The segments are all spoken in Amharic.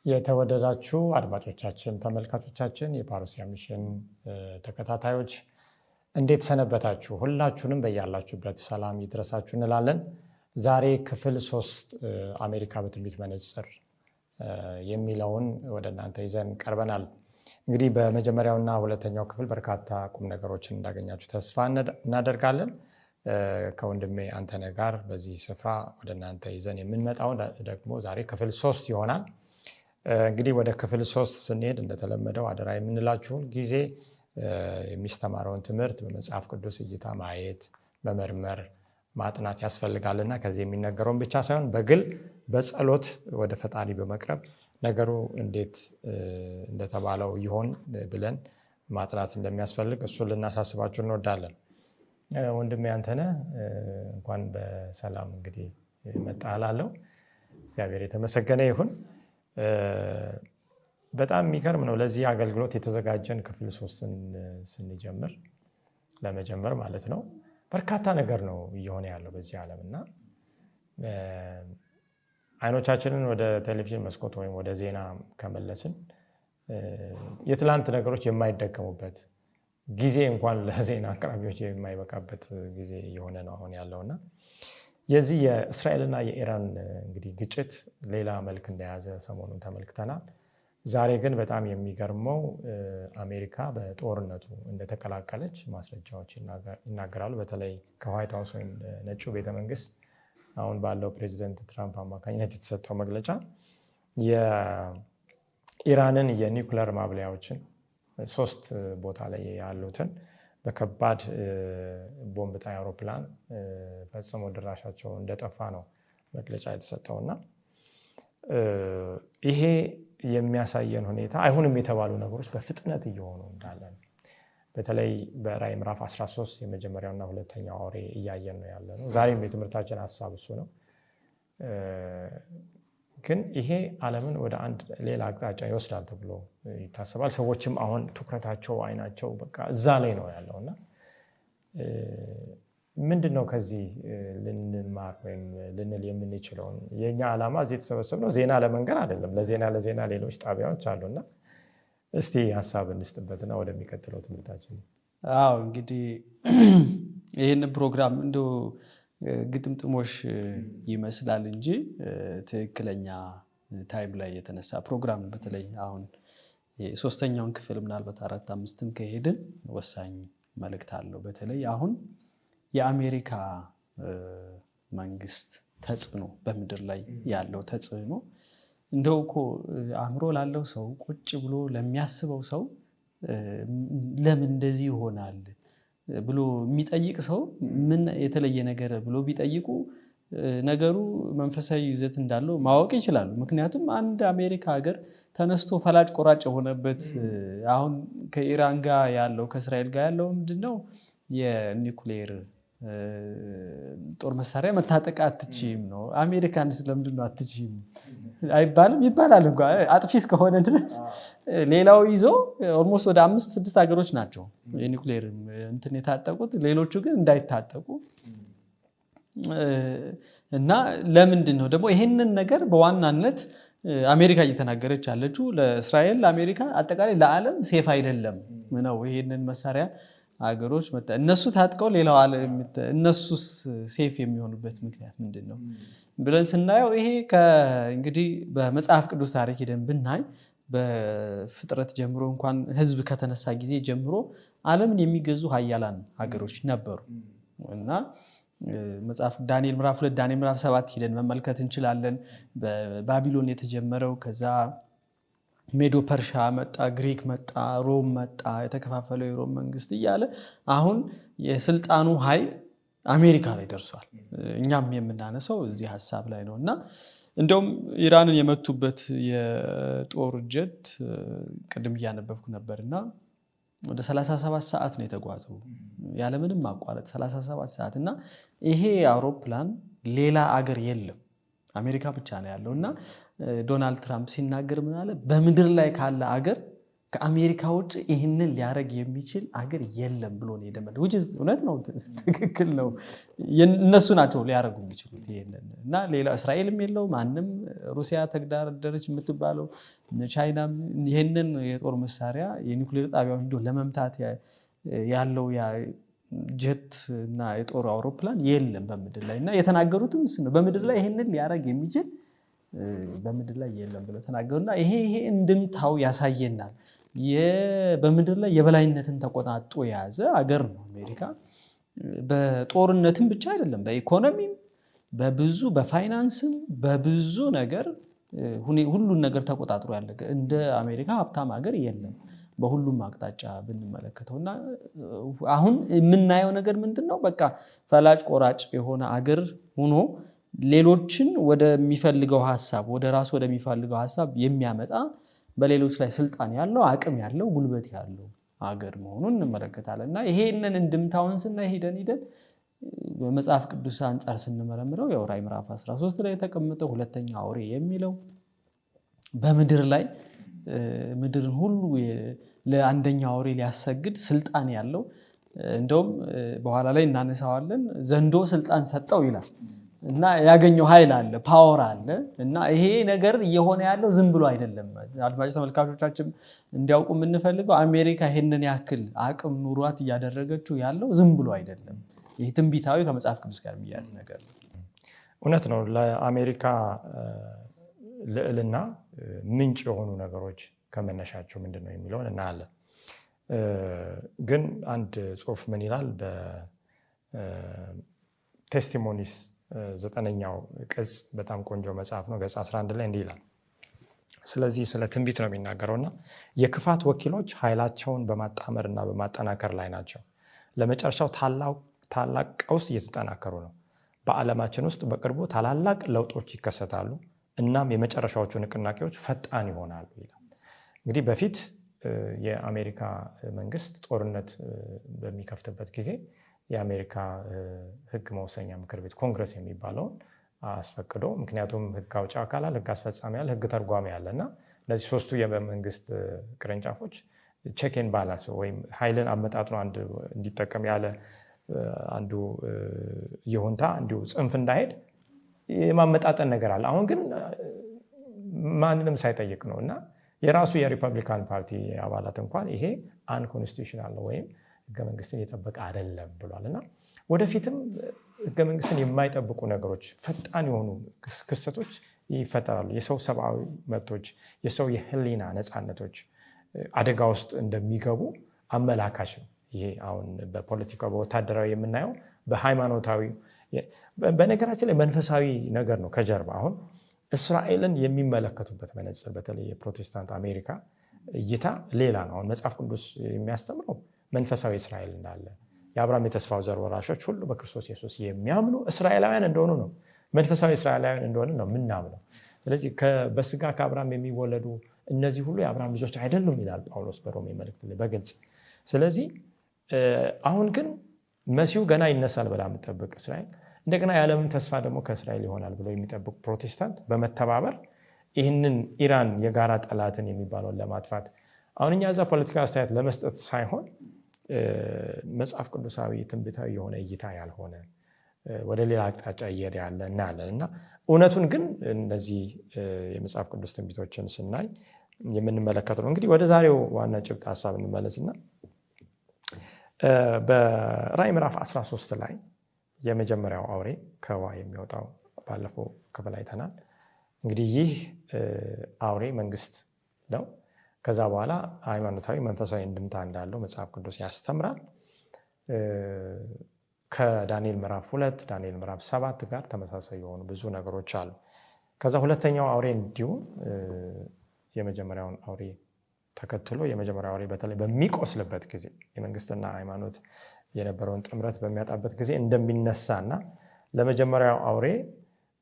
የተወደዳችሁ አድማጮቻችን ተመልካቾቻችን የፓሮሲያ ሚሽን ተከታታዮች እንዴት ሰነበታችሁ? ሁላችሁንም በያላችሁበት ሰላም ይድረሳችሁ እንላለን። ዛሬ ክፍል 3 አሜሪካ በትንቢት መነጽር የሚለውን ወደ እናንተ ይዘን ቀርበናል። እንግዲህ በመጀመሪያውና ሁለተኛው ክፍል በርካታ ቁም ነገሮችን እንዳገኛችሁ ተስፋ እናደርጋለን። ከወንድሜ አንተነህ ጋር በዚህ ስፍራ ወደ እናንተ ይዘን የምንመጣው ደግሞ ዛሬ ክፍል 3 ይሆናል። እንግዲህ ወደ ክፍል 3 ስንሄድ እንደተለመደው አደራ የምንላችሁን ጊዜ የሚስተማረውን ትምህርት በመጽሐፍ ቅዱስ እይታ ማየት፣ መመርመር፣ ማጥናት ያስፈልጋልና ከዚህ የሚነገረውን ብቻ ሳይሆን በግል በጸሎት ወደ ፈጣሪ በመቅረብ ነገሩ እንዴት እንደተባለው ይሆን ብለን ማጥናት እንደሚያስፈልግ እሱን ልናሳስባችሁ እንወዳለን። ወንድሜ አንተነህ እንኳን በሰላም እንግዲህ መጣላለው። እግዚአብሔር የተመሰገነ ይሁን። በጣም የሚገርም ነው። ለዚህ አገልግሎት የተዘጋጀን ክፍል 3ን ስንጀምር ለመጀመር ማለት ነው በርካታ ነገር ነው እየሆነ ያለው በዚህ ዓለምና አይኖቻችንን ወደ ቴሌቪዥን መስኮት ወይም ወደ ዜና ከመለስን የትላንት ነገሮች የማይደገሙበት ጊዜ እንኳን ለዜና አቅራቢዎች የማይበቃበት ጊዜ የሆነ ነው አሁን ያለውና የዚህ የእስራኤልና የኢራን እንግዲህ ግጭት ሌላ መልክ እንደያዘ ሰሞኑን ተመልክተናል። ዛሬ ግን በጣም የሚገርመው አሜሪካ በጦርነቱ እንደተቀላቀለች ማስረጃዎች ይናገራሉ። በተለይ ከዋይት ሃውስ ወይም ነጩ ቤተመንግስት አሁን ባለው ፕሬዚደንት ትራምፕ አማካኝነት የተሰጠው መግለጫ የኢራንን የኒውክሌር ማብለያዎችን 3 ቦታ ላይ ያሉትን በከባድ ቦምብ ጣይ አውሮፕላን ፈጽሞ ድራሻቸው እንደጠፋ ነው መግለጫ የተሰጠውና ይሄ የሚያሳየን ሁኔታ አይሁንም የተባሉ ነገሮች በፍጥነት እየሆኑ እንዳለ ነው። በተለይ በራዕይ ምዕራፍ 13 የመጀመሪያውና ሁለተኛው አውሬ እያየን ነው ያለነው። ዛሬም የትምህርታችን ሐሳብ እሱ ነው። ግን ይሄ ዓለምን ወደ አንድ ሌላ አቅጣጫ ይወስዳል ተብሎ ይታሰባል። ሰዎችም አሁን ትኩረታቸው አይናቸው በቃ እዛ ላይ ነው ያለውና ምንድነው ከዚህ ልንማር ወይም ልንል የምንችለው? የኛ ዓላማ እዚህ የተሰበሰብነው ዜና ለመንገር አይደለም። ለዜና ሌሎች ጣቢያዎች አሉና እስቲ ሐሳብ እንስጥበትና ወደሚቀጥለው ትምህርታችን። እንግዲህ ይህን ፕሮግራም እንደው ግጥምጥሞሽ ይመስላል እንጂ ትክክለኛ ታይም ላይ የተነሳ ፕሮግራም በተለይ አሁን ሶስተኛውን ክፍል ምናልባት 4-5ም ከሄድን ወሳኝ መልእክት አለው። በተለይ አሁን የአሜሪካ መንግስት ተጽዕኖ በምድር ላይ ያለው ተጽዕኖ እንደው እኮ አእምሮ ላለው ሰው ቁጭ ብሎ ለሚያስበው ሰው ለምን እንደዚህ ይሆናል ብሎ የሚጠይቅ ሰው ምን የተለየ ነገር ብሎ ቢጠይቁ ነገሩ መንፈሳዊ ይዘት እንዳለው ማወቅ ይችላሉ። ምክንያቱም አንድ አሜሪካ ሀገር ተነስቶ ፈላጭ ቆራጭ የሆነበት አሁን ከኢራን ጋር ያለው ከእስራኤል ጋር ያለው ምንድነው የኒውክሌር ጦር መሳሪያ መታጠቅ አትችይም ነው። አሜሪካንስ ለምንድን ነው አትችይም አይባልም? ይባላል እንኳን አጥፊ እስከሆነ ድረስ ሌላው ይዞ ኦልሞስት ወደ 5-6 ሀገሮች ናቸው የኒውክሌር እንትን የታጠቁት፣ ሌሎቹ ግን እንዳይታጠቁ እና ለምንድን ነው ደግሞ ይሄንን ነገር በዋናነት አሜሪካ እየተናገረች ያለችው? ለእስራኤል ለአሜሪካ አጠቃላይ ለዓለም ሴፍ አይደለም ነው ይሄንን መሳሪያ ሀገሮች እነሱ ታጥቀው ሌላው ዓለም እነሱስ ሴፍ የሚሆኑበት ምክንያት ምንድነው ብለን ስናየው ይሄ እንግዲህ በመጽሐፍ ቅዱስ ታሪክ ሄደን ብናይ በፍጥረት ጀምሮ እንኳን ህዝብ ከተነሳ ጊዜ ጀምሮ ዓለምን የሚገዙ ኃያላን ሀገሮች ነበሩ እና መጽሐፍ ዳንኤል ምዕራፍ 2 ዳንኤል ምዕራፍ 7 ሄደን መመልከት እንችላለን። በባቢሎን የተጀመረው ከዛ ሜዶ ፐርሻ መጣ፣ ግሪክ መጣ፣ ሮም መጣ፣ የተከፋፈለው የሮም መንግስት እያለ አሁን የስልጣኑ ኃይል አሜሪካ ላይ ደርሷል። እኛም የምናነሳው እዚህ ሐሳብ ላይ ነውና እንደውም ኢራንን የመቱበት የጦር ጀት ቅድም እያነበብኩ ነበርና ወደ 37 ሰዓት ነው የተጓዘው ያለምንም ማቋረጥ 37 ሰዓት እና ይሄ አውሮፕላን ሌላ አገር የለም አሜሪካ ብቻ ነው ያለውና ዶናልድ ትራምፕ ሲናገር ምን አለ? በምድር ላይ ካለ አገር ከአሜሪካ ውጭ ይህንን ሊያደርግ የሚችል አገር የለም ብሎ ነው የደመደመው። እውነት ነው፣ ትክክል ነው። እነሱ ናቸው ሊያደርጉ የሚችሉት ይህንን እና ሌላ እስራኤልም የለው ማንም። ሩሲያ ተግዳደረች የምትባለው ቻይናም ይህንን የጦር መሳሪያ የኒውክሌር ጣቢያውን ሂዶ ለመምታት ያለው ጀት እና የጦር አውሮፕላን የለም በምድር ላይ እና የተናገሩትም ነው በምድር ላይ ይህንን ሊያደርግ የሚችል በምድር ላይ የለም ብለው ተናገሩና ይሄ እንድምታው ያሳየናል። በምድር ላይ የበላይነትን ተቆጣጦ የያዘ አገር ነው አሜሪካ። በጦርነትም ብቻ አይደለም፣ በኢኮኖሚም በብዙ በፋይናንስም በብዙ ነገር ሁሉን ነገር ተቆጣጥሮ ያለ እንደ አሜሪካ ሀብታም ሀገር የለም በሁሉም አቅጣጫ ብንመለከተው። እና አሁን የምናየው ነገር ምንድነው? በቃ ፈላጭ ቆራጭ የሆነ አገር ሆኖ ሌሎችን ወደሚፈልገው ሐሳብ ወደ ራሱ ወደሚፈልገው ሐሳብ የሚያመጣ በሌሎች ላይ ስልጣን ያለው አቅም ያለው ጉልበት ያለው አገር መሆኑን እንመለከታለን። እና ይሄንን እንድምታውን ስናይ ሄደን በመጽሐፍ ቅዱስ አንጻር ስንመረምረው ያው ራዕይ ምዕራፍ 13 ላይ የተቀመጠው ሁለተኛው አውሬ የሚለው በምድር ላይ ምድርን ሁሉ ለአንደኛው አውሬ ሊያሰግድ ስልጣን ያለው እንደውም በኋላ ላይ እናነሳዋለን ዘንዶ ስልጣን ሰጠው ይላል። እና ያገኘው ኃይል አለ፣ ፓወር አለ። እና ይሄ ነገር እየሆነ ያለው ዝም ብሎ አይደለም። አድማጭ ተመልካቾቻችን እንዲያውቁ የምንፈልገው አሜሪካ ይሄንን ያክል አቅም ኑሯት እያደረገችው ያለው ዝም ብሎ አይደለም። ይህ ትንቢታዊ ከመጽሐፍ ቅዱስ ጋር የሚያዝ ነገር ነው። እውነት ነው። ለአሜሪካ ልዕልና ምንጭ የሆኑ ነገሮች ከመነሻቸው ምንድነው የሚለውን እናያለን። ግን አንድ ጽሑፍ ምን ይላል? በቴስቲሞኒስ 9ኛው ቅጽ በጣም ቆንጆ መጽሐፍ ነው። ገጽ 11 ላይ እንዲህ ይላል። ስለዚህ ስለ ትንቢት ነው የሚናገረውና የክፋት ወኪሎች ኃይላቸውን በማጣመርና በማጠናከር ላይ ናቸው። ለመጨረሻው ታላቅ ቀውስ እየተጠናከሩ ነው። በዓለማችን ውስጥ በቅርቡ ታላላቅ ለውጦች ይከሰታሉ። እናም የመጨረሻዎቹ ንቅናቄዎች ፈጣን ይሆናሉ ይላል። እንግዲህ በፊት የአሜሪካ መንግስት ጦርነት በሚከፍትበት ጊዜ የአሜሪካ ህግ መወሰኛ ምክር ቤት ኮንግረስ የሚባለውን አስፈቅዶ፣ ምክንያቱም ህግ አውጪ አካል አለ፣ ህግ አስፈጻሚ አለ፣ ህግ ተርጓሚ አለ እና እነዚህ ሶስቱ የመንግስት ቅርንጫፎች ቼክ ኤንድ ባላንስ ወይም ኃይልን አመጣጥኖ እንዲጠቀም ያለ አንዱ ይሁንታ እንዲሁ ጽንፍ እንዳይሄድ የማመጣጠን ነገር አለ። አሁን ግን ማንንም ሳይጠይቅ ነው እና የራሱ የሪፐብሊካን ፓርቲ አባላት እንኳን ይሄ አንኮንስቲቱሽናል ነው ወይም ህገ መንግስትን የጠበቀ አይደለም ብሏል። እና ወደፊትም ህገ መንግስትን የማይጠብቁ ነገሮች፣ ፈጣን የሆኑ ክስተቶች ይፈጠራሉ። የሰው ሰብአዊ መብቶች፣ የሰው የህሊና ነፃነቶች አደጋ ውስጥ እንደሚገቡ አመላካች ነው። ይሄ አሁን በፖለቲካው በወታደራዊ የምናየው በሃይማኖታዊ፣ በነገራችን ላይ መንፈሳዊ ነገር ነው ከጀርባ። አሁን እስራኤልን የሚመለከቱበት መነጽር በተለይ የፕሮቴስታንት አሜሪካ እይታ ሌላ ነው። አሁን መጽሐፍ ቅዱስ የሚያስተምረው መንፈሳዊ እስራኤል እንዳለ የአብርሃም የተስፋው ዘር ወራሾች ሁሉ በክርስቶስ ኢየሱስ የሚያምኑ እስራኤላውያን እንደሆኑ ነው፣ መንፈሳዊ እስራኤላውያን እንደሆኑ ነው ምናምነው። ስለዚህ በስጋ ከአብርሃም የሚወለዱ እነዚህ ሁሉ የአብርሃም ልጆች አይደሉም ይላል ጳውሎስ በሮሜ መልእክት ላይ በግልጽ። ስለዚህ አሁን ግን መሲሁ ገና ይነሳል ብላ የምትጠብቅ እስራኤል፣ እንደገና የዓለምን ተስፋ ደግሞ ከእስራኤል ይሆናል ብሎ የሚጠብቁ ፕሮቴስታንት በመተባበር ይህንን ኢራን የጋራ ጠላትን የሚባለውን ለማጥፋት አሁን እኛ እዛ ፖለቲካዊ አስተያየት ለመስጠት ሳይሆን መጽሐፍ ቅዱሳዊ ትንቢታዊ የሆነ እይታ ያልሆነ ወደ ሌላ አቅጣጫ እየሄደ ያለ እናያለን። እና እውነቱን ግን እነዚህ የመጽሐፍ ቅዱስ ትንቢቶችን ስናይ የምንመለከት ነው። እንግዲህ ወደ ዛሬው ዋና ጭብጥ ሀሳብ እንመለስና በራዕይ ምዕራፍ 13 ላይ የመጀመሪያው አውሬ ከውሃ የሚወጣው ባለፈው ክፍል አይተናል። እንግዲህ ይህ አውሬ መንግስት ነው። ከዛ በኋላ ሃይማኖታዊ መንፈሳዊ እንድምታ እንዳለው መጽሐፍ ቅዱስ ያስተምራል። ከዳንኤል ምዕራፍ 2 ዳንኤል ምዕራፍ 7 ጋር ተመሳሳይ የሆኑ ብዙ ነገሮች አሉ። ከዛ ሁለተኛው አውሬ እንዲሁም የመጀመሪያውን አውሬ ተከትሎ የመጀመሪያው አውሬ በተለይ በሚቆስልበት ጊዜ የመንግስትና ሃይማኖት የነበረውን ጥምረት በሚያጣበት ጊዜ እንደሚነሳና ለመጀመሪያው አውሬ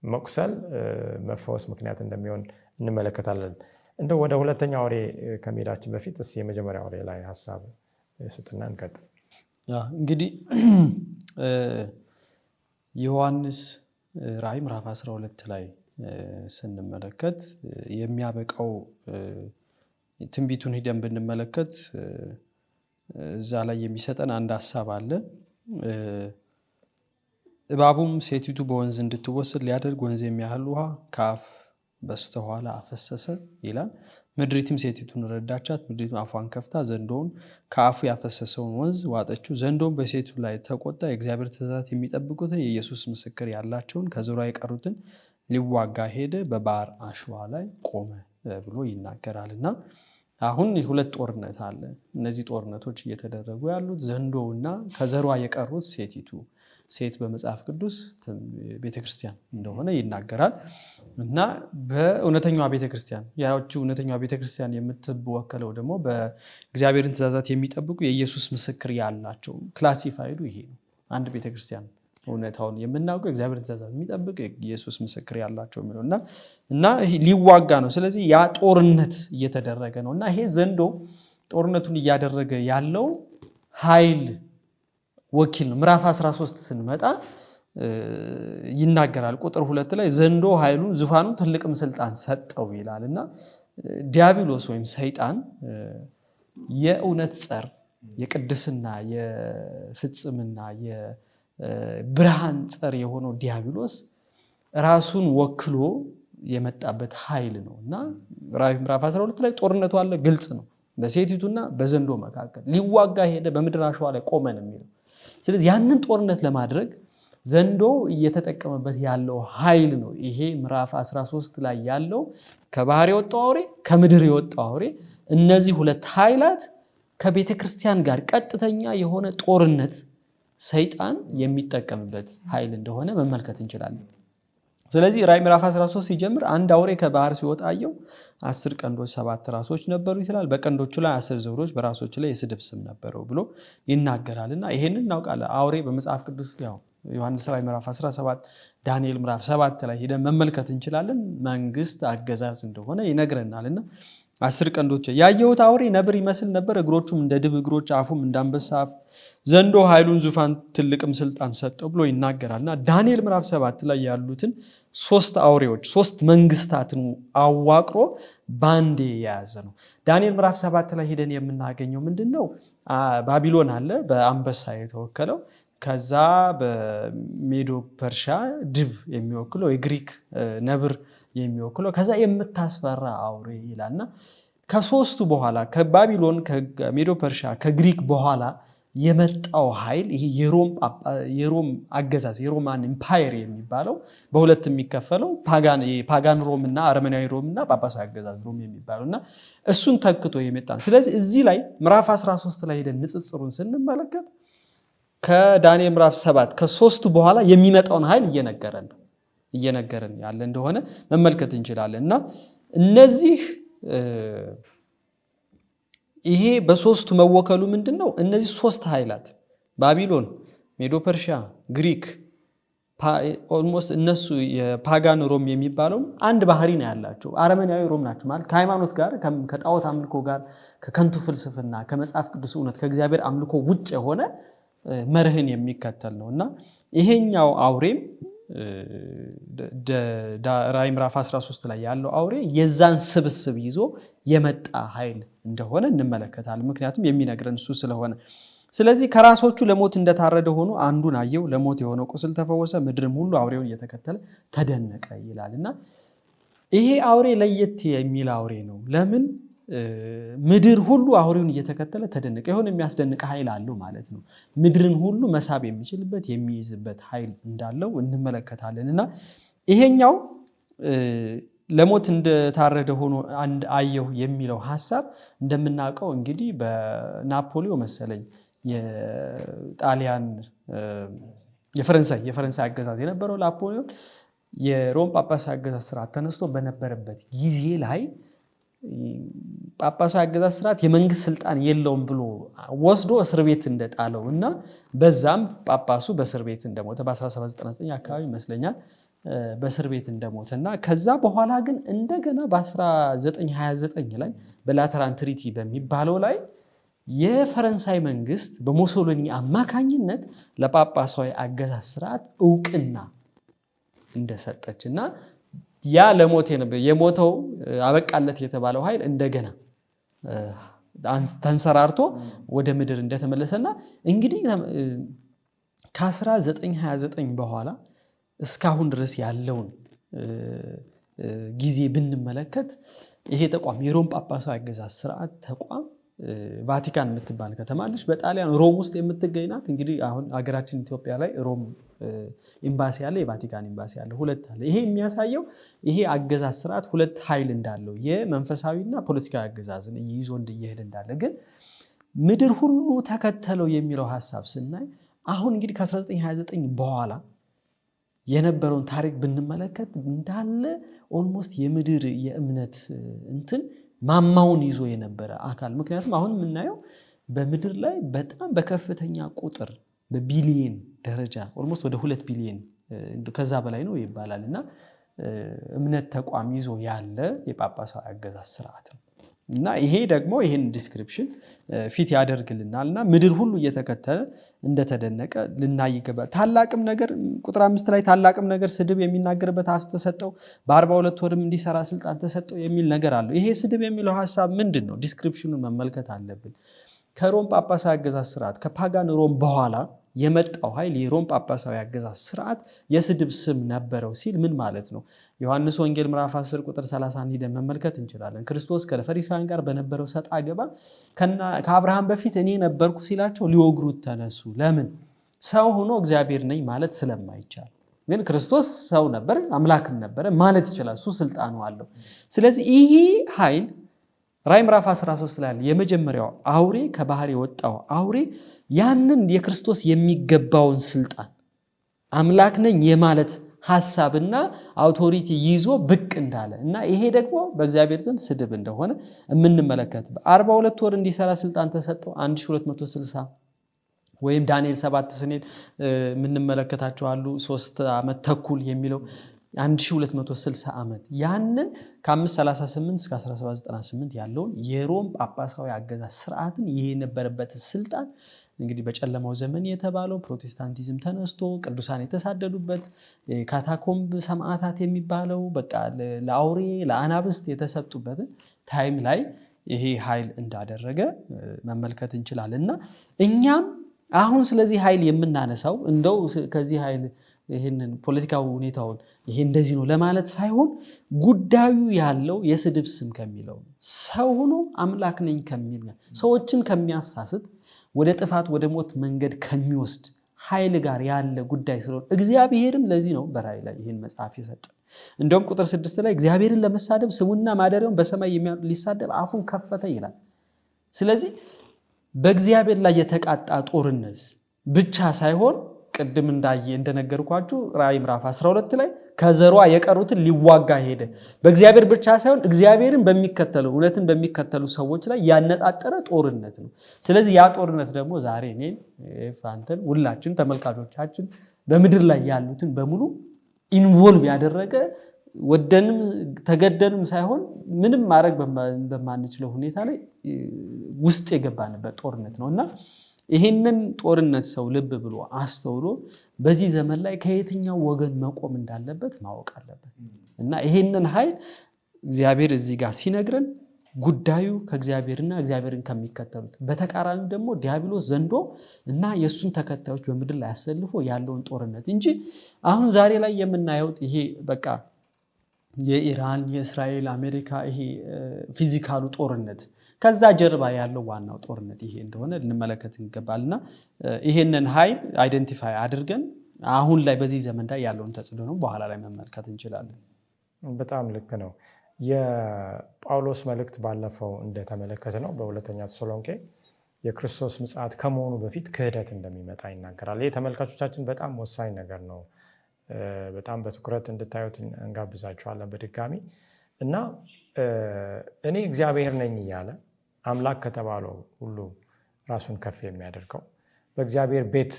መቁሰል መፈወስ ምክንያት እንደሚሆን እንመለከታለን። እንደው ወደ ሁለተኛው አውሬ ከመሄዳችን በፊት እስኪ የመጀመሪያው አውሬ ላይ ሀሳብ ስጥና እንቀጥል። እንግዲህ ዮሐንስ ራዕይ ምዕራፍ 12 ላይ ስንመለከት የሚያበቃው ትንቢቱን ሄደን ብንመለከት እዛ ላይ የሚሰጠን አንድ ሐሳብ አለ። እባቡም ሴቲቱ በወንዝ እንድትወሰድ ሊያደርግ ወንዝ የሚያህል ውሃ ከአፍ በስተኋላ አፈሰሰ ይላል። ምድሪቱም ሴቲቱን ረዳቻት። ምድሪቱም አፏን ከፍታ ዘንዶውን ከአፉ ያፈሰሰውን ወንዝ ዋጠችው። ዘንዶውን በሴቱ ላይ ተቆጣ። የእግዚአብሔር ትእዛዛት የሚጠብቁትን የኢየሱስ ምስክር ያላቸውን ከዙሪያ የቀሩትን ሊዋጋ ሄደ፣ በባህር አሸዋ ላይ ቆመ ብሎ ይናገራልና አሁን ሁለት ጦርነት አለ። እነዚህ ጦርነቶች እየተደረጉ ያሉት ዘንዶውና ከዘሯ የቀሩት ሴቲቱ ሴት በመጽሐፍ ቅዱስ ቤተክርስቲያን እንደሆነ ይናገራል እና በእውነተኛዋ ቤተክርስቲያን ያቺ እውነተኛዋ ቤተክርስቲያን የምትወከለው ደግሞ በእግዚአብሔርን ትእዛዛት የሚጠብቁ የኢየሱስ ምስክር ያላቸው ክላሲፋይዱ ይሄ ነው። አንድ ቤተክርስቲያን እውነታውን የምናውቀው እግዚአብሔርን ትእዛዛት የሚጠብቅ የኢየሱስ ምስክር ያላቸው የሚለው እና ሊዋጋ ነው። ስለዚህ ያ ጦርነት እየተደረገ ነው እና ይሄ ዘንዶ ጦርነቱን እያደረገ ያለው ኃይል ወኪል ነው። ምዕራፍ 13 ስንመጣ ይናገራል። ቁጥር 2 ላይ ዘንዶ ኃይሉን ዙፋኑን ትልቅም ስልጣን ሰጠው ይላል እና ዲያብሎስ ወይም ሰይጣን የእውነት ጸር፣ የቅድስና፣ የፍጽምና፣ የብርሃን ጸር የሆነው ዲያብሎስ ራሱን ወክሎ የመጣበት ኃይል ነው እና ምዕራፍ 12 ላይ ጦርነቱ አለ፣ ግልጽ ነው። በሴቲቱና በዘንዶ መካከል ሊዋጋ ሄደ፣ በምድር አሸዋ ላይ ቆመ ነው የሚለው። ስለዚህ ያንን ጦርነት ለማድረግ ዘንዶ እየተጠቀመበት ያለው ኃይል ነው። ይሄ ምዕራፍ 13 ላይ ያለው ከባህር የወጣው አውሬ፣ ከምድር የወጣው አውሬ፣ እነዚህ ሁለት ኃይላት ከቤተ ክርስቲያን ጋር ቀጥተኛ የሆነ ጦርነት ሰይጣን የሚጠቀምበት ኃይል እንደሆነ መመልከት እንችላለን። ስለዚህ ራዕይ ምዕራፍ 13 ሲጀምር አንድ አውሬ ከባህር ሲወጣ አየሁ። 10 ቀንዶች 7 ራሶች ነበሩ ይላል። በቀንዶቹ ላይ 10 ዘውዶች በራሶቹ ላይ የስድብ ስም ነበረው ብሎ ይናገራልና ይሄንን እናውቃለን። አውሬ በመጽሐፍ ቅዱስ ያው ዮሐንስ ራዕይ ምዕራፍ 17 ዳንኤል ምዕራፍ 7 ላይ ሄደን መመልከት እንችላለን። መንግስት አገዛዝ እንደሆነ ይነግረናልና 10 ቀንዶች ያየሁት አውሬ ነብር ይመስል ነበር። እግሮቹም እንደ ድብ እግሮች፣ አፉም እንዳንበሳ አፍ። ዘንዶ ኃይሉን ዙፋን ትልቅም ስልጣን ሰጠው ብሎ ይናገራልና ዳንኤል ምዕራፍ 7 ላይ ያሉትን 3 አውሬዎች 3 መንግስታትን አዋቅሮ ባንዴ የያዘ ነው። ዳንኤል ምዕራፍ 7 ላይ ሄደን የምናገኘው ምንድነው? ባቢሎን አለ በአንበሳ የተወከለው። ከዛ በሜዶ ፐርሻ ድብ የሚወክለው፣ የግሪክ ነብር የሚወክለው፣ ከዛ የምታስፈራ አውሬ ይላልና ከሶስቱ በኋላ ከባቢሎን፣ ከሜዶ ፐርሻ፣ ከግሪክ በኋላ የመጣው ኃይል ይሄ የሮም አገዛዝ የሮማን ኢምፓየር የሚባለው በሁለት የሚከፈለው ፓጋን ሮም እና አርመናዊ ሮም እና ጳጳሳዊ አገዛዝ ሮም የሚባለውና እሱን ተክቶ የመጣ። ስለዚህ እዚህ ላይ ምዕራፍ 13 ላይ ሄደን ንጽጽሩን ስንመለከት ከዳንኤል ምዕራፍ 7 ከሶስቱ በኋላ የሚመጣውን ኃይል እየነገረን ያለ እንደሆነ መመልከት እንችላለን እና እነዚህ ይሄ በሶስቱ መወከሉ ምንድነው? እነዚህ 3 ኃይላት ባቢሎን፣ ሜዶ ፐርሻ፣ ግሪክ ኦልሞስት እነሱ የፓጋን ሮም የሚባለው አንድ ባህሪ ነው ያላቸው። አረመናዊ ሮም ናቸው ማለት ከሃይማኖት ጋር ከጣዖት አምልኮ ጋር ከከንቱ ፍልስፍና ከመጽሐፍ ቅዱስ እውነት ከእግዚአብሔር አምልኮ ውጭ የሆነ መርህን የሚከተል ነውና ይሄኛው አውሬም ራዕይ ምዕራፍ 13 ላይ ያለው አውሬ የዛን ስብስብ ይዞ የመጣ ኃይል እንደሆነ እንመለከታለን። ምክንያቱም የሚነግረን እሱ ስለሆነ። ስለዚህ ከራሶቹ ለሞት እንደታረደ ሆኖ አንዱን አየው፣ ለሞት የሆነው ቁስል ተፈወሰ፣ ምድርም ሁሉ አውሬውን እየተከተለ ተደነቀ ይላልና ይሄ አውሬ ለየት የሚል አውሬ ነው። ለምን? ምድር ሁሉ አውሬውን እየተከተለ ተደነቀ። የሆነ የሚያስደንቅ ኃይል አለው ማለት ነው። ምድርን ሁሉ መሳብ የሚችልበት የሚይዝበት ኃይል እንዳለው እንመለከታለንና ይሄኛው ለሞት እንደታረደ ሆኖ አንድ አየሁ የሚለው ሐሳብ እንደምናውቀው እንግዲህ በናፖሊዮ መሰለኝ የጣሊያን የፈረንሳይ አገዛዝ የነበረው ናፖሊዮን የሮም ጳጳሳዊ አገዛዝ ስርዓት ተነስቶ በነበረበት ጊዜ ላይ ጳጳሳዊ አገዛዝ ስርዓት የመንግስት ስልጣን የለውም ብሎ ወስዶ እስር ቤት እንደጣለው እና በዛም ጳጳሱ በእስር ቤት እንደሞተ በ1799 አካባቢ ይመስለኛል በእስር ቤት እንደሞተና ከዛ በኋላ ግን እንደገና በ1929 ላይ በላተራን ትሪቲ በሚባለው ላይ የፈረንሳይ መንግስት በሙሶሊኒ አማካኝነት ለጳጳሳዊ አገዛዝ ስርዓት እውቅና እንደሰጠችና ያ ለሞት የሞተው አበቃለት የተባለው ኃይል እንደገና ተንሰራርቶ ወደ ምድር እንደተመለሰና እንግዲህ ከ1929 በኋላ እስካሁን ድረስ ያለውን ጊዜ ብንመለከት ይሄ ተቋም የሮም ጳጳሳዊ አገዛዝ ስርዓት ተቋም ቫቲካን የምትባል ከተማ አለች። በጣሊያን ሮም ውስጥ የምትገኝ ናት። እንግዲህ አሁን ሀገራችን ኢትዮጵያ ላይ ሮም ኤምባሲ አለ፣ የቫቲካን ኤምባሲ አለ፣ ሁለት አለ። ይሄ የሚያሳየው ይሄ አገዛዝ ስርዓት ሁለት ኃይል እንዳለው የመንፈሳዊና ፖለቲካዊ አገዛዝን ይዞ እየሄደ እንዳለ ግን ምድር ሁሉ ተከተለው የሚለው ሐሳብ ስናይ አሁን እንግዲህ ከ1929 በኋላ የነበረውን ታሪክ ብንመለከት እንዳለ ኦልሞስት የምድር የእምነት እንትን ማማውን ይዞ የነበረ አካል። ምክንያቱም አሁን የምናየው በምድር ላይ በጣም በከፍተኛ ቁጥር በቢሊየን ደረጃ ኦልሞስት ወደ 2 ቢሊየን ከዛ በላይ ነው ይባላል እና እምነት ተቋም ይዞ ያለ የጳጳሳዊ አገዛዝ ስርዓት ነው እና ይሄ ደግሞ ይሄን ዲስክሪፕሽን ፊት ያደርግልናልና ምድር ሁሉ እየተከተለ እንደተደነቀ ልናይ ይገባል። ታላቅም ነገር ቁጥር 5 ላይ ታላቅም ነገር ስድብ የሚናገርበት አፍ ተሰጠው፣ በ42 ወርም እንዲሰራ ስልጣን ተሰጠው የሚል ነገር አለው። ይሄ ስድብ የሚለው ሐሳብ ምንድነው? ዲስክሪፕሽኑን መመልከት አለብን። ከሮም ጳጳሳዊ አገዛዝ ስርዓት ከፓጋን ሮም በኋላ የመጣው ኃይል የሮም ጳጳሳዊ አገዛዝ ስርዓት የስድብ ስም ነበረው ሲል ምን ማለት ነው? ዮሐንስ ወንጌል ምዕራፍ 10 ቁጥር 31 ሄደን መመልከት እንችላለን። ክርስቶስ ከፈሪሳውያን ጋር በነበረው ሰጣ ገባ ከአብርሃም በፊት እኔ ነበርኩ ሲላቸው ሊወግሩት ተነሱ። ለምን? ሰው ሆኖ እግዚአብሔር ነኝ ማለት ስለማይቻል። ግን ክርስቶስ ሰው ነበር፣ አምላክም ነበር ማለት ይችላል። እሱ ስልጣኑ አለው። ስለዚህ ይሄ ኃይል ራዕይ ምዕራፍ 13 ላይ የመጀመሪያው አውሬ ከባህር የወጣው አውሬ ያንን የክርስቶስ የሚገባውን ስልጣን አምላክ ነኝ የማለት ሐሳብና አውቶሪቲ ይዞ ብቅ እንዳለ እና ይሄ ደግሞ በእግዚአብሔር ዘንድ ስድብ እንደሆነ የምንመለከት 42 ወር እንዲሰራ ስልጣን ተሰጠው 1260 ወይም ዳንኤል 7 ስንሄድ የምንመለከታቸው አሉ 3 ዓመት ተኩል የሚለው 1260 ዓመት ያንን ከ538 እስከ 1798 ያለውን የሮም ጳጳሳዊ አገዛዝ ስርዓትን ይሄ የነበረበት ስልጣን እንግዲህ በጨለማው ዘመን የተባለው ፕሮቴስታንቲዝም ተነስቶ ቅዱሳን የተሳደዱበት ካታኮምብ ሰማዕታት የሚባለው በቃ ለአውሬ ለአናብስት የተሰጡበት ታይም ላይ ይሄ ኃይል እንዳደረገ መመልከት እንችላለንና እኛም አሁን ስለዚህ ኃይል የምናነሳው እንደው ከዚህ ኃይል ይሄንን ፖለቲካው ሁኔታውን ይሄ እንደዚህ ነው ለማለት ሳይሆን ጉዳዩ ያለው የስድብ ስም ከሚለው ሰው ሆኖ አምላክ ነኝ ከሚል ሰዎችን ከሚያሳስት ወደ ጥፋት ወደ ሞት መንገድ ከሚወስድ ኃይል ጋር ያለ ጉዳይ ስለሆነ እግዚአብሔርም ለዚህ ነው በራእይ ላይ ይሄን መጽሐፍ የሰጠ። እንደውም ቁጥር 6 ላይ እግዚአብሔርን ለመሳደብ ስሙና ማደሪያውን በሰማይ ሊሳደብ አፉን ከፈተ ይላል። ስለዚህ በእግዚአብሔር ላይ የተቃጣ ጦርነት ብቻ ሳይሆን ቅድም እንደነገርኳችሁ ራዕይ ምዕራፍ 12 ላይ ከዘሯ የቀሩትን ሊዋጋ ሄደ። በእግዚአብሔር ብቻ ሳይሆን እግዚአብሔርን በሚከተሉ እውነትን በሚከተሉ ሰዎች ላይ ያነጣጠረ ጦርነት ነው። ስለዚህ ያ ጦርነት ደግሞ ዛሬ እኔን ፋንተን ሁላችን ተመልካቾቻችን በምድር ላይ ያሉትን በሙሉ ኢንቮልቭ ያደረገ ወደንም ተገደንም ሳይሆን ምንም ማድረግ በማንችለው ሁኔታ ላይ ውስጥ የገባንበት ጦርነት ነውና ይሄንን ጦርነት ሰው ልብ ብሎ አስተውሎ በዚህ ዘመን ላይ ከየትኛው ወገን መቆም እንዳለበት ማወቅ አለበት እና ይሄንን ኃይል እግዚአብሔር እዚህ ጋር ሲነግረን ጉዳዩ ከእግዚአብሔርና እግዚአብሔርን ከሚከተሉት በተቃራኒ ደግሞ ዲያብሎስ ዘንዶ እና የሱን ተከታዮች በምድር ላይ አሰልፎ ያለውን ጦርነት እንጂ አሁን ዛሬ ላይ የምናየው ይሄ በቃ የኢራን የእስራኤል አሜሪካ ይሄ ፊዚካሉ ጦርነት ከዛ ጀርባ ያለው ዋናው ጦርነት ይሄ እንደሆነ ልንመለከት ይገባልና ይሄንን ኃይል አይደንቲፋይ አድርገን አሁን ላይ በዚህ ዘመን ላይ ያለውን ተጽዕኖ በኋላ ላይ መመልከት እንችላለን። በጣም ልክ ነው። የጳውሎስ መልእክት ባለፈው እንደተመለከተ ነው በሁለተኛ ተሰሎንቄ የክርስቶስ ምጽአት ከመሆኑ በፊት ክህደት እንደሚመጣ ይናገራል። ይሄ ተመልካቾቻችን በጣም ወሳኝ ነገር ነው። በጣም በትኩረት እንድታዩት እንጋብዛችኋለን በድጋሚ እና እኔ እግዚአብሔር ነኝ እያለ አምላክ ከተባለው ሁሉ ራሱን ከፍ የሚያደርገው በእግዚአብሔር ቤተ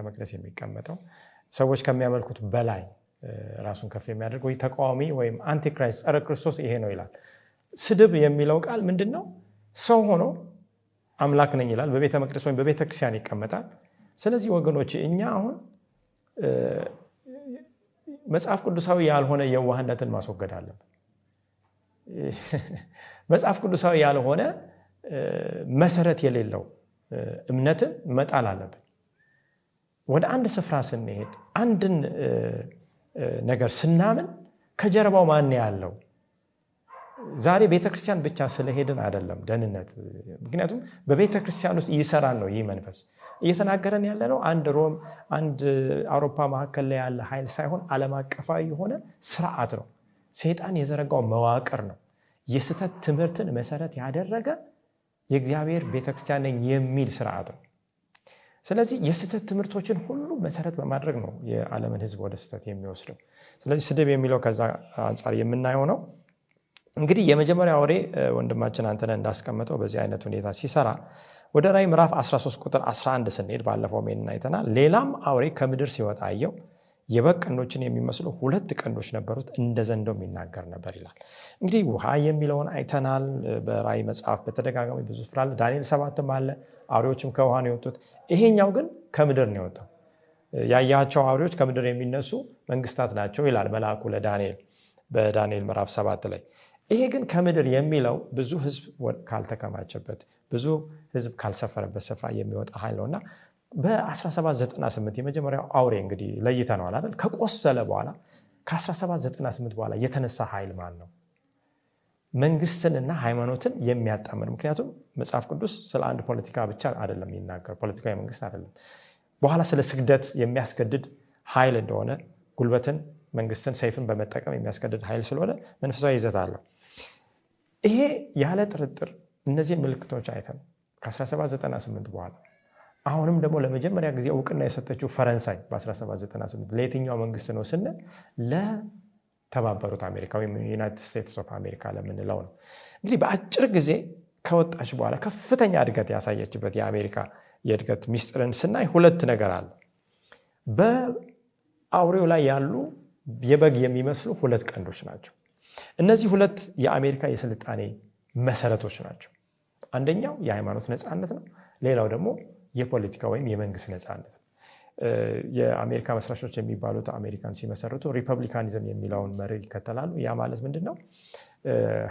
መቅደስ የሚቀመጠው ሰዎች ከሚያመልኩት በላይ ራሱን ከፍ የሚያደርገው ተቃዋሚ ወይም አንቲክራይስት ጸረ ክርስቶስ ይሄ ነው ይላል። ስድብ የሚለው ቃል ምንድነው? ሰው ሆኖ አምላክ ነኝ ይላል፣ በቤተ መቅደስ ወይም በቤተ ክርስቲያን ይቀመጣል። ስለዚህ ወገኖች እኛ አሁን መጽሐፍ ቅዱሳዊ ያልሆነ የዋህነትን ማስወገድ አለብን። መጽሐፍ ቅዱሳዊ ያልሆነ መሰረት የሌለው እምነትን መጣል አለብን። ወደ አንድ ስፍራ ስንሄድ አንድን ነገር ስናምን ከጀርባው ማን ያለው? ዛሬ ቤተክርስቲያን ብቻ ስለሄድን አይደለም ደህንነት። ምክንያቱም በቤተክርስቲያን ውስጥ ይሰራል ነው ይህ መንፈስ እየተናገረን ያለ ነው። አንድ ሮም አንድ አውሮፓ መካከል ላይ ያለ ኃይል ሳይሆን ዓለም አቀፋዊ የሆነ ስርዓት ነው። ሰይጣን የዘረጋው መዋቅር ነው። የስተት ትምህርትን መሰረት ያደረገ የእግዚአብሔር ቤተክርስቲያን ነኝ የሚል ስርዓት ነው። ስለዚህ የስተት ትምህርቶችን ሁሉ መሰረት በማድረግ ነው የዓለምን ህዝብ ወደ ስተት የሚወስደው። ስለዚህ ስድብ የሚለው ከዛ አንፃር የምናየው ነው። እንግዲህ የመጀመሪያ አውሬ ወንድማችን አንተነህ እንዳስቀመጠው በዚህ አይነት ሁኔታ ሲሰራ ወደ ራዕይ ምዕራፍ 13 ቁጥር 11 ስንሄድ ባለፈው ሜንና አይተናል። ሌላም አውሬ ከምድር ሲወጣ አየሁ፣ የበግ ቀንዶችን የሚመስሉ 2 ቀንዶች ነበሩት፣ እንደ ዘንዶም ይናገር ነበር ይላል። እንግዲህ ውሃ የሚለውን አይተናል በራዕይ መጽሐፍ በተደጋጋሚ ብዙ ስፍራ አለ። ዳንኤል 7ም አለ፣ አውሬዎችም ከውሃ ነው የወጡት። ይሄኛው ግን ከምድር ነው የወጣው። ያያቸው አውሬዎች ከምድር የሚነሱ መንግስታት ናቸው ይላል መልአኩ ለዳንኤል በዳንኤል ምዕራፍ 7 ላይ። ይሄ ግን ከምድር የሚለው ብዙ ህዝብ ካልተከማቸበት ብዙ ህዝብ ካልሰፈረበት ስፍራ የሚወጣ ኃይል ነውና በ1798 የመጀመሪያው አውሬ እንግዲህ ለይተነዋል አይደል? ከቆሰለ በኋላ ከ1798 በኋላ የተነሳ ኃይል ማን ነው? መንግስትንና ሃይማኖትን የሚያጣምር። ምክንያቱም መጽሐፍ ቅዱስ ስለ አንድ ፖለቲካ ብቻ አይደለም የሚናገር፣ ፖለቲካዊ መንግስት አይደለም። በኋላ ስለ ስግደት የሚያስገድድ ኃይል እንደሆነ ጉልበትን፣ መንግስትን፣ ሰይፍን በመጠቀም የሚያስገድድ ኃይል ስለሆነ መንፈሳዊ ይዘት አለው። ይሄ ያለ ጥርጥር እነዚህን ምልክቶች አይተን ከ1798 በኋላ አሁንም ደግሞ ለመጀመሪያ ጊዜ እውቅና የሰጠችው ፈረንሳይ በ1798 ለየትኛው መንግስት ነው ስንል ለተባበሩት አሜሪካ ወይም ዩናይትድ ስቴትስ ኦፍ አሜሪካ ለምንለው ነው። እንግዲህ በአጭር ጊዜ ከወጣች በኋላ ከፍተኛ እድገት ያሳየችበት የአሜሪካ የእድገት ሚስጥርን ስናይ 2 ነገር አለ። በአውሬው ላይ ያሉ የበግ የሚመስሉ 2 ቀንዶች ናቸው። እነዚህ 2 የአሜሪካ የስልጣኔ መሰረቶች ናቸው። አንደኛው የሃይማኖት ነፃነት ነው። ሌላው ደግሞ የፖለቲካ ወይም የመንግስት ነፃነት ነው። የአሜሪካ መስራቾች የሚባሉት አሜሪካን ሲመሰርቱ ሪፐብሊካኒዝም የሚለውን መርህ ይከተላሉ። ያ ማለት ምንድነው?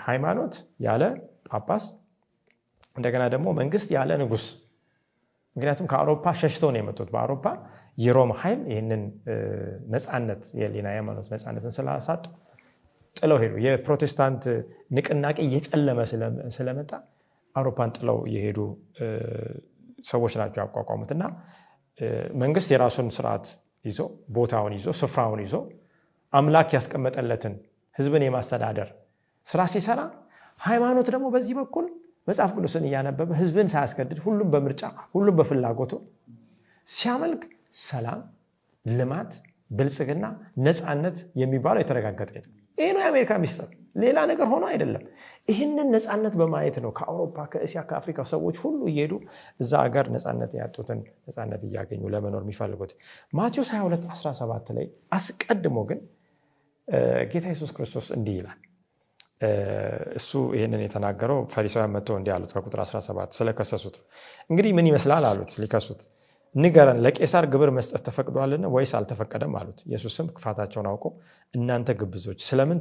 ሃይማኖት ያለ ጳጳስ፣ እንደገና ደግሞ መንግስት ያለ ንጉስ። ምክንያቱም ከአውሮፓ ሸሽተው ነው የመጡት። በአውሮፓ የሮም ኃይል ይህንን ነፃነት የህሊና የሃይማኖት ነፃነትን ስላሳጡ ጥለው ሄዱ። የፕሮቴስታንት ንቅናቄ እየጨለመ ስለመጣ አውሮፓን ጥለው የሄዱ ሰዎች ናቸው ያቋቋሙት። እና መንግስት የራሱን ስርዓት ይዞ ቦታውን ይዞ ስፍራውን ይዞ አምላክ ያስቀመጠለትን ህዝብን የማስተዳደር ስራ ሲሰራ፣ ሃይማኖት ደግሞ በዚህ በኩል መጽሐፍ ቅዱስን እያነበበ ህዝብን ሳያስገድድ ሁሉም በምርጫ ሁሉም በፍላጎቱ ሲያመልክ ሰላም፣ ልማት፣ ብልጽግና፣ ነፃነት የሚባለው የተረጋገጠ ነው። ይሄ ነው የአሜሪካ ሚስጥር፣ ሌላ ነገር ሆኖ አይደለም። ይህንን ነፃነት በማየት ነው ከአውሮፓ፣ ከእስያ፣ ከአፍሪካ ሰዎች ሁሉ እየሄዱ እዛ ሀገር ነፃነት ያጡትን ነፃነት እያገኙ ለመኖር የሚፈልጉት። ማቴዎስ 22:17 ላይ አስቀድሞ ግን ጌታ ኢየሱስ ክርስቶስ እንዲህ ይላል። እሱ ይህንን የተናገረው ፈሪሳውያን መጥተው እንዲህ አሉት ከቁጥር 17 ስለከሰሱት። እንግዲህ ምን ይመስላል አሉት ሊከሱት። ንገረን፣ ለቄሳር ግብር መስጠት ተፈቅዷልን ወይስ አልተፈቀደም አሉት። ኢየሱስም ክፋታቸውን አውቆ እናንተ ግብዞች ስለምን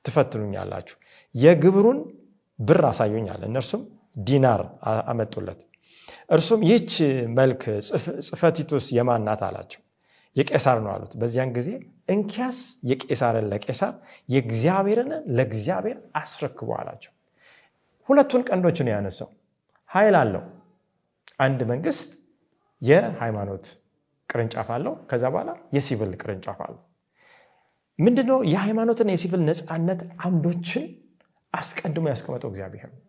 ትፈትኑኛላችሁ? የግብሩን ብር አሳዩኝ አለ። እነርሱም ዲናር አመጡለት። እርሱም ይህች መልክ ጽሕፈቲቱስ የማን ናት አላቸው። የቄሳር ነው አሉት። በዚያን ጊዜ እንኪያስ የቄሳርን ለቄሳር የእግዚአብሔርን ለእግዚአብሔር አስረክቡ አላቸው። 2 ቀንዶች ነው ያነሳው። ኃይል አለው አንድ መንግስት። የሃይማኖት ቅርንጫፍ አለው። ከዛ በኋላ የሲቪል ቅርንጫፍ አለው። ምንድነው? የሃይማኖትና የሲቪል ነፃነት አምዶችን አስቀድሞ ያስቀመጠው እግዚአብሔር ነው።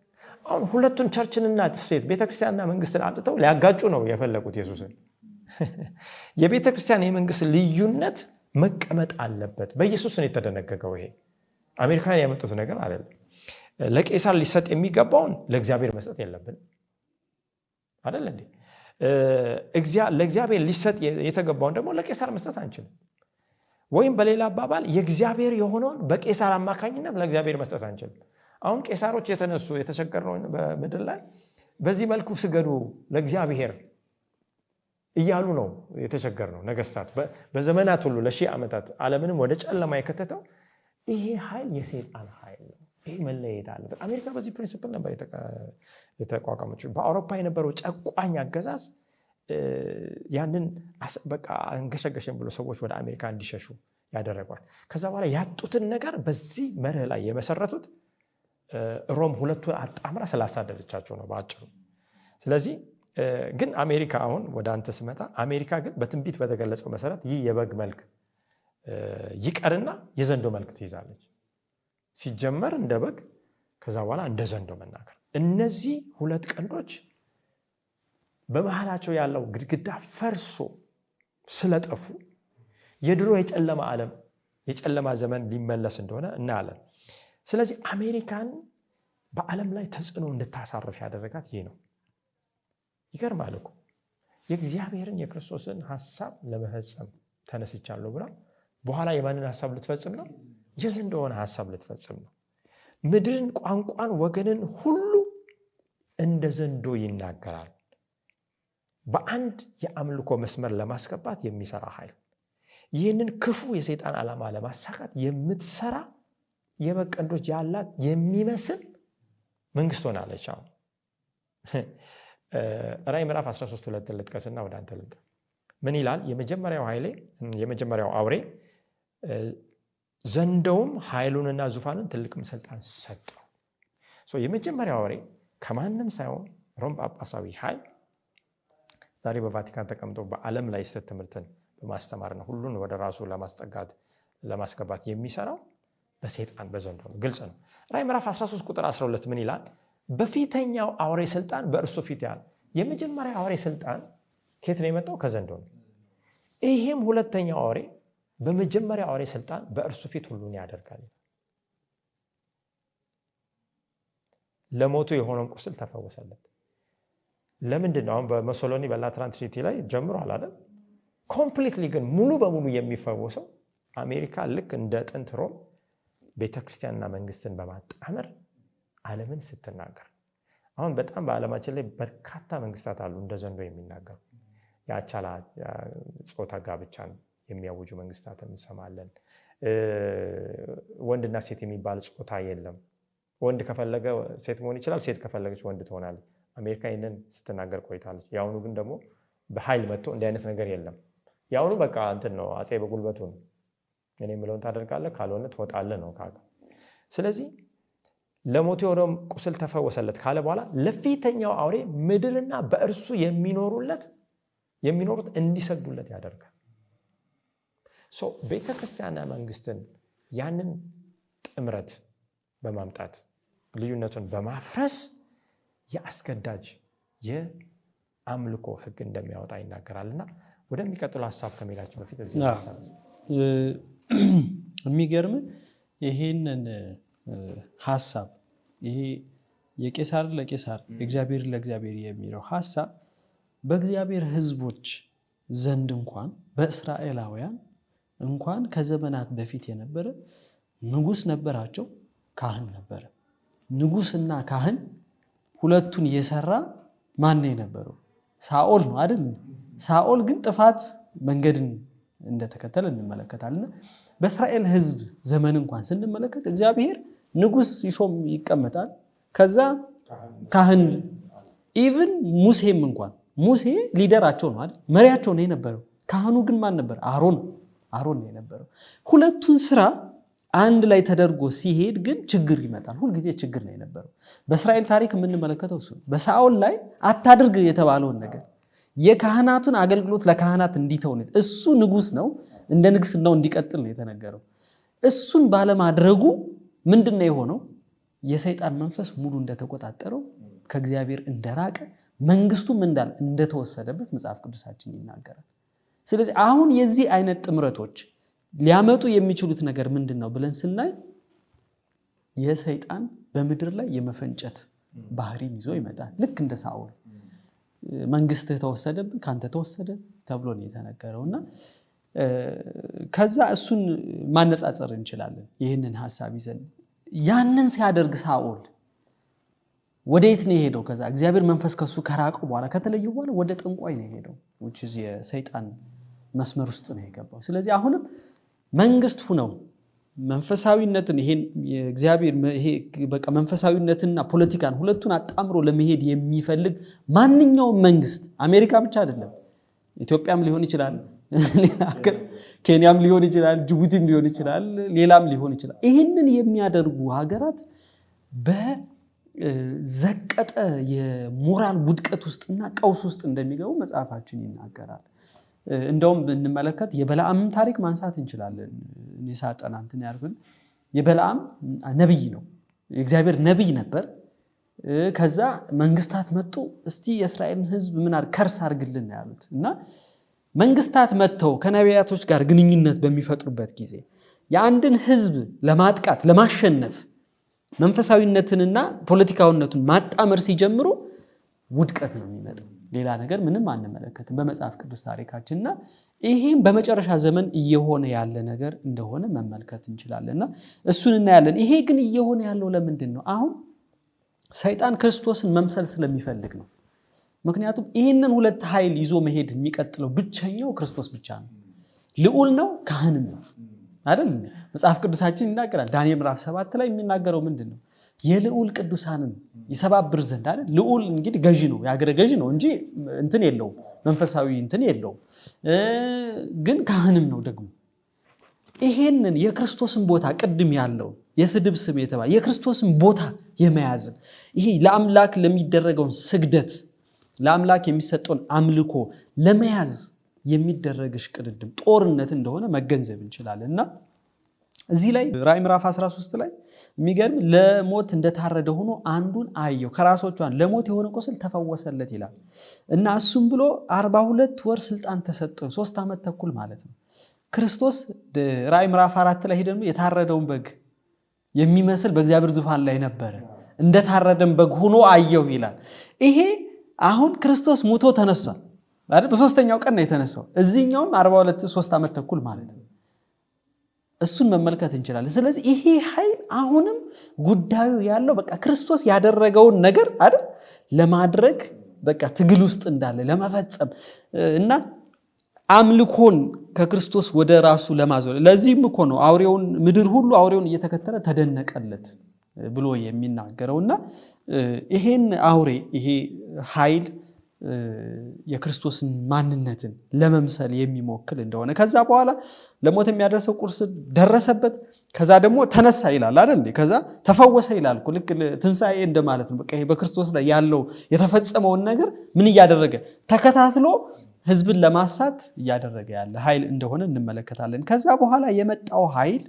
አሁን 2ቱን ቸርችንና ስቴት ቤተክርስቲያንና መንግስትን አምጥተው ሊያጋጩ ነው የፈለጉት ኢየሱስን። የቤተክርስቲያን የመንግስት ልዩነት መቀመጥ አለበት። በኢየሱስ ነው የተደነገገው። ይሄ አሜሪካን ያመጡት ነገር አይደለም። ለቄሳር ሊሰጥ የሚገባውን ለእግዚአብሔር መስጠት የለብን አይደል እንዴ? ለእግዚአብሔር ሊሰጥ የተገባውን ደግሞ ለቄሳር መስጠት አንችልም። ወይም በሌላ አባባል የእግዚአብሔር የሆነውን በቄሳር አማካኝነት ለእግዚአብሔር መስጠት አንችልም። አሁን ቄሳሮች የተነሱ የተቸገርነው በምድር ላይ በዚህ መልኩ ስገዱ ለእግዚአብሔር እያሉ ነው የተቸገርነው። ነገስታት በዘመናት ሁሉ ለ1000 ዓመታት ዓለምንም ወደ ጨለማ የከተተው ይሄ ኃይል የሰይጣን ኃይል ነው። ይሄ መለየት አለበት። አሜሪካ በዚህ ፕሪንሲፕል ነበር የተቋቋመችው። በአውሮፓ የነበረው ጨቋኝ አገዛዝ ያንን በቃ አንገሸገሸን ብሎ ሰዎች ወደ አሜሪካ እንዲሸሹ ያደረጓል። ከዛ በኋላ ያጡትን ነገር በዚህ መርህ ላይ የመሰረቱት ሮም ሁለቱን አጣምራ ስላሳደደቻቸው ነው በአጭሩ። ስለዚህ ግን አሜሪካ አሁን ወደ አንተ ስመጣ አሜሪካ ግን በትንቢት በተገለጸው መሰረት ይህ የበግ መልክ ይቀርና የዘንዶ መልክ ትይዛለች። ሲጀመር እንደ በግ ከዛ በኋላ እንደ ዘንዶ መናገር። እነዚህ ሁለት ቀንዶች በመሃላቸው ያለው ግድግዳ ፈርሶ ስለጠፉ የድሮ የጨለማ ዓለም የጨለማ ዘመን ሊመለስ እንደሆነ እናያለን። ስለዚህ አሜሪካን በዓለም ላይ ተጽዕኖ እንድታሳርፍ ያደረጋት ይህ ነው። ይገርማል እኮ የእግዚአብሔርን የክርስቶስን ሐሳብ ለመፈጸም ተነስቻለሁ ብላ በኋላ የማንን ሐሳብ ልትፈጽም ነው? የዘንዶውን ሐሳብ ልትፈጽም ነው። ምድርን፣ ቋንቋን፣ ወገንን ሁሉ እንደ ዘንዶ ይናገራል። በአንድ የአምልኮ መስመር ለማስገባት የሚሰራ ኃይል፣ ይህንን ክፉ የሰይጣን ዓላማ ለማሳካት የምትሰራ የበግ ቀንዶች ያላት የሚመስል መንግስት ሆናለች። አሁን ራዕይ ምዕራፍ 13:2 ልጥቀስና ወደ አንተ ልምጣ። ምን ይላል? የመጀመሪያው አውሬ ዘንዶውም ኃይሉንና ዙፋኑን ትልቅም ስልጣን ሰጠው። የመጀመሪያው አውሬ ከማንም ሳይሆን ሮም ጳጳሳዊ ኃይል ዛሬ በቫቲካን ተቀምጦ በዓለም ላይ ስህተት ትምህርትን በማስተማርና ሁሉን ወደ ራሱ ለማስገባት የሚሰራው በሰይጣን በዘንዶ ነው። ግልጽ ነው። ራዕይ ምዕራፍ 13:12 ምን ይላል? በፊተኛው አውሬ ስልጣን በእርሱ ፊት ያለ። የመጀመሪያው አውሬ ስልጣን ከየት ነው የመጣው? ከዘንዶ ነው። ይሄም ሁለተኛው አውሬ በመጀመሪያው አውሬ ስልጣን በእርሱ ፊት ሁሉን ያደርጋል። ለሞቱ የሆነውን ቁስል ተፈወሰለት። ለምንድን ነው? አሁን በሙሶሎኒ በላትራን ትሪቲ ላይ ጀምሯል አይደል? ኮምፕሊትሊ ግን ሙሉ በሙሉ የሚፈወሰው አሜሪካ ልክ እንደ ጥንት ሮም ቤተክርስቲያንና መንግስትን በማጣመር ዓለምን ስትናገር። አሁን በጣም በዓለማችን ላይ በርካታ መንግስታት አሉ እንደ ዘንዶ የሚናገሩ። የአቻላ ጾታ ጋብቻን የሚያውጁ መንግስታትን እንሰማለን። ወንድና ሴት የሚባል ጾታ የለም። ወንድ ከፈለገ ሴት መሆን ይችላል፣ ሴት ከፈለገች ወንድ ትሆናለች። አሜሪካ ይህንን ስትናገር ቆይታለች። የአሁኑ ግን ደግሞ በኃይል መጥቶ እንዲህ አይነት ነገር የለም። የአሁኑ በቃ እንትን ነው፣ አፄ በጉልበቱ ነው። እኔ የምለውን ታደርጋለህ፣ ካልሆነ ትወጣለህ ነው ካለ። ስለዚህ ለሞቱ የሆነው ቁስል ተፈወሰለት ካለ በኋላ ለፊተኛው አውሬ ምድርና በእርሱ የሚኖሩት እንዲሰግዱለት ያደርጋል። ቤተክርስቲያንና መንግስትን ያንን ጥምረት በማምጣት ልዩነቱን በማፍረስ የአስገዳጅ የአምልኮ ህግ እንደሚያወጣ ይናገራልና ወደሚቀጥለው ሐሳብ ከመሄዳችን በፊት እዚህ ሐሳብ የሚገርም ይሄንን ሐሳብ ይሄ የቄሳር ለቄሳር እግዚአብሔር ለእግዚአብሔር የሚለው ሐሳብ በእግዚአብሔር ህዝቦች ዘንድ እንኳን በእስራኤላውያን እንኳን ከዘመናት በፊት የነበረ ንጉስ ነበራቸው፣ ካህን ነበረ። ንጉስና ካህን ሁለቱን የሰራ ማን ነው የነበረው? ሳኦል ነው አይደል? ሳኦል ግን ጥፋት መንገድን እንደተከተለ እንመለከታለን። በእስራኤል ህዝብ ዘመን እንኳን ስንመለከት እግዚአብሔር ንጉስ ይሾም ይቀመጣል፣ ከዛ ካህን ኢቭን ሙሴም እንኳን ሙሴ ሊደራቸው ነው አይደል? መሪያቸው ነው የነበረው። ካህኑ ግን ማን ነበር? አሮን ነው የነበረው። ሁለቱን ስራ አንድ ላይ ተደርጎ ሲሄድ ግን ችግር ይመጣል። ሁልጊዜ ችግር ነው የነበረው። በእስራኤል ታሪክ የምንመለከተው እሱ በሳኦል ላይ አታድርግ የተባለውን ነገር የካህናቱን አገልግሎት ለካህናት እንዲተው ነው። እሱ ንጉስ ነው፣ እንደ ንግስናው እንዲቀጥል ነው የተነገረው። እሱን ባለማድረጉ ምንድነው የሆነው? የሰይጣን መንፈስ ሙሉ እንደተቆጣጠረው፣ ከእግዚአብሔር እንደራቀ፣ መንግስቱም እንደተወሰደበት መጽሐፍ ቅዱሳችን ይናገራል። ስለዚህ አሁን የዚህ አይነት ጥምረቶች ሊያመጡ የሚችሉት ነገር ምንድነው ብለን ስናይ የሰይጣን በምድር ላይ የመፈንጨት ባህሪን ይዞ ይመጣል። ልክ እንደ ሳኦል መንግስትህ ተወሰደብህ፣ ካንተ ተወሰደ ተብሎ ነው የተነገረውና ከዛ እሱን ማነጻጸር እንችላለን። ይህንን ሐሳብ ይዘን ያንን ሲያደርግ ሳኦል ወዴት ነው የሄደው? ከዛ እግዚአብሔር መንፈስ ከሱ ከራቀው በኋላ ከተለየው በኋላ ወደ ጠንቋይ ነው የሄደው፣ which is የሰይጣን መስመር ውስጥ ነው የገባው። ስለዚህ አሁንም መንግስት ሁነው መንፈሳዊነትን ይሄን የእግዚአብሔር ይሄ በቃ መንፈሳዊነትና ፖለቲካን ሁለቱን አጣምሮ ለመሄድ የሚፈልግ ማንኛውም መንግስት አሜሪካ ብቻ አይደለም ኢትዮጵያም ሊሆን ይችላል ኬንያም ሊሆን ይችላል ጅቡቲም ሊሆን ይችላል ሌላም ሊሆን ይችላል ይሄንን የሚያደርጉ ሀገራት በዘቀጠ የሞራል ውድቀት ውስጥና ቀውስ ውስጥ እንደሚገቡ መጽሐፋችን ይናገራል እንደውም እንመለከት የበለዓም ታሪክ ማንሳት እንችላለን እኔ ሳጠና እንትን ያልኩት የበለዓም ነብይ ነው የእግዚአብሔር ነብይ ነበር ከዛ መንግስታት መጡ እስቲ የእስራኤልን ህዝብ ምን ከርስ አርግልን ያሉት እና መንግስታት መተው ከነቢያቶች ጋር ግንኙነት በሚፈጥሩበት ጊዜ የአንድን ህዝብ ለማጥቃት ለማሸነፍ መንፈሳዊነትንና ፖለቲካዊነቱን ማጣመር ሲጀምሩ ውድቀት ነው የሚመጣው ሌላ ነገር ምንም አንመለከትም በመጽሐፍ ቅዱስ ታሪካችንና ይሄም በመጨረሻ ዘመን እየሆነ ያለ ነገር እንደሆነ መመልከት እንችላለንና እሱን እናያለን ይሄ ግን እየሆነ ያለው ለምንድነው አሁን ሰይጣን ክርስቶስን መምሰል ስለሚፈልግ ነው ምክንያቱም ይሄንን ሁለት ኃይል ይዞ መሄድ የሚቀጥለው ብቸኛው ክርስቶስ ብቻ ነው ልዑል ነው ካህንም ነው አይደል መጽሐፍ ቅዱሳችን ይናገራል ዳንኤል ምዕራፍ 7 ላይ የሚናገረው ምንድነው የልዑል ቅዱሳንን ይሰባብር ዘንድ አይደል ልዑል እንግዲህ ገዢ ነው ያገረ ገዢ ነው እንጂ እንትን የለው መንፈሳዊ እንትን የለው ግን ካህንም ነው ደግሞ ይሄንን የክርስቶስን ቦታ ቅድም ያለው የስድብ ስም የተባለ የክርስቶስን ቦታ የመያዝ ይሄ ለአምላክ ለሚደረገው ስግደት ለአምላክ የሚሰጠውን አምልኮ ለመያዝ የሚደረግ ሽቅድድም ጦርነት እንደሆነ መገንዘብ እንችላለንና እዚህ ላይ ራዕይ ምዕራፍ 13 ላይ የሚገርም ለሞት እንደታረደ ሆኖ አንዱን አየው ከራሶቿን ለሞት የሆነ ቁስል ተፈወሰለት ይላል እና እሱም ብሎ 42 ወር ስልጣን ተሰጠው 3 ዓመት ተኩል ማለት ነው ክርስቶስ ራዕይ ምዕራፍ 4 ላይ ሄደን የታረደውን በግ የሚመስል በእግዚአብሔር ዙፋን ላይ ነበር እንደታረደም በግ ሆኖ አየው ይላል ይሄ አሁን ክርስቶስ ሞቶ ተነስቷል አይደል በሶስተኛው ቀን ነው የተነሳው እዚህኛውም 42 3 ዓመት ተኩል ማለት ነው እሱን መመልከት እንችላለን ስለዚህ ይሄ ኃይል አሁንም ጉዳዩ ያለው በቃ ክርስቶስ ያደረገውን ነገር አይደል ለማድረግ በቃ ትግል ውስጥ እንዳለ ለመፈጸም እና አምልኮን ከክርስቶስ ወደ ራሱ ለማዞር ለዚህም እኮ ነው አውሬውን ምድር ሁሉ አውሬውን እየተከተለ ተደነቀለት ብሎ የሚናገረውና ይሄን አውሬ ይሄ ኃይል የክርስቶስን ማንነትን ለመምሰል የሚሞክል እንደሆነ ከዛ በኋላ ለሞት የሚያደርሰው ቁርስ ደረሰበት ከዛ ደግሞ ተነሳ ይላል አይደል ከዛ ተፈወሰ ይላል ልክ ትንሳኤ እንደማለት ነው በቃ ይሄ በክርስቶስ ላይ ያለው የተፈጸመውን ነገር ምን ያደረገ ተከታትሎ ህዝብን ለማሳት ያደረገ ያለ ኃይል እንደሆነ እንመለከታለን ከዛ በኋላ የመጣው ኃይል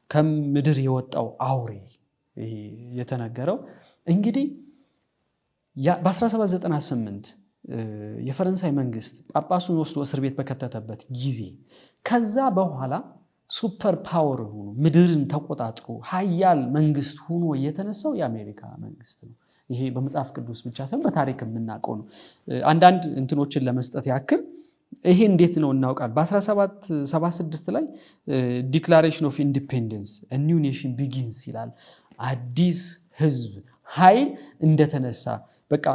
ከምድር የወጣው አውሬ ይሄ የተነገረው እንግዲህ በ1798 የፈረንሳይ መንግስት ጳጳሱን ወስዶ እስር ቤት በከተተበት ጊዜ ከዛ በኋላ ሱፐር ፓወር ሆኖ ምድርን ተቆጣጥሮ ኃያል መንግስት ሆኖ የተነሳው የአሜሪካ መንግስት ነው ይሄ በመጽሐፍ ቅዱስ ብቻ ሳይሆን በታሪክ የምናውቀው ነው አንዳንድ እንትኖችን ለመስጠት ያክል ይሄ እንዴት ነው እናውቃለን በ1776 ላይ ዲክላሬሽን ኦፍ ኢንዲፔንደንስ a new nation begins ይላል አዲስ ህዝብ ኃይል እንደተነሳ በቃ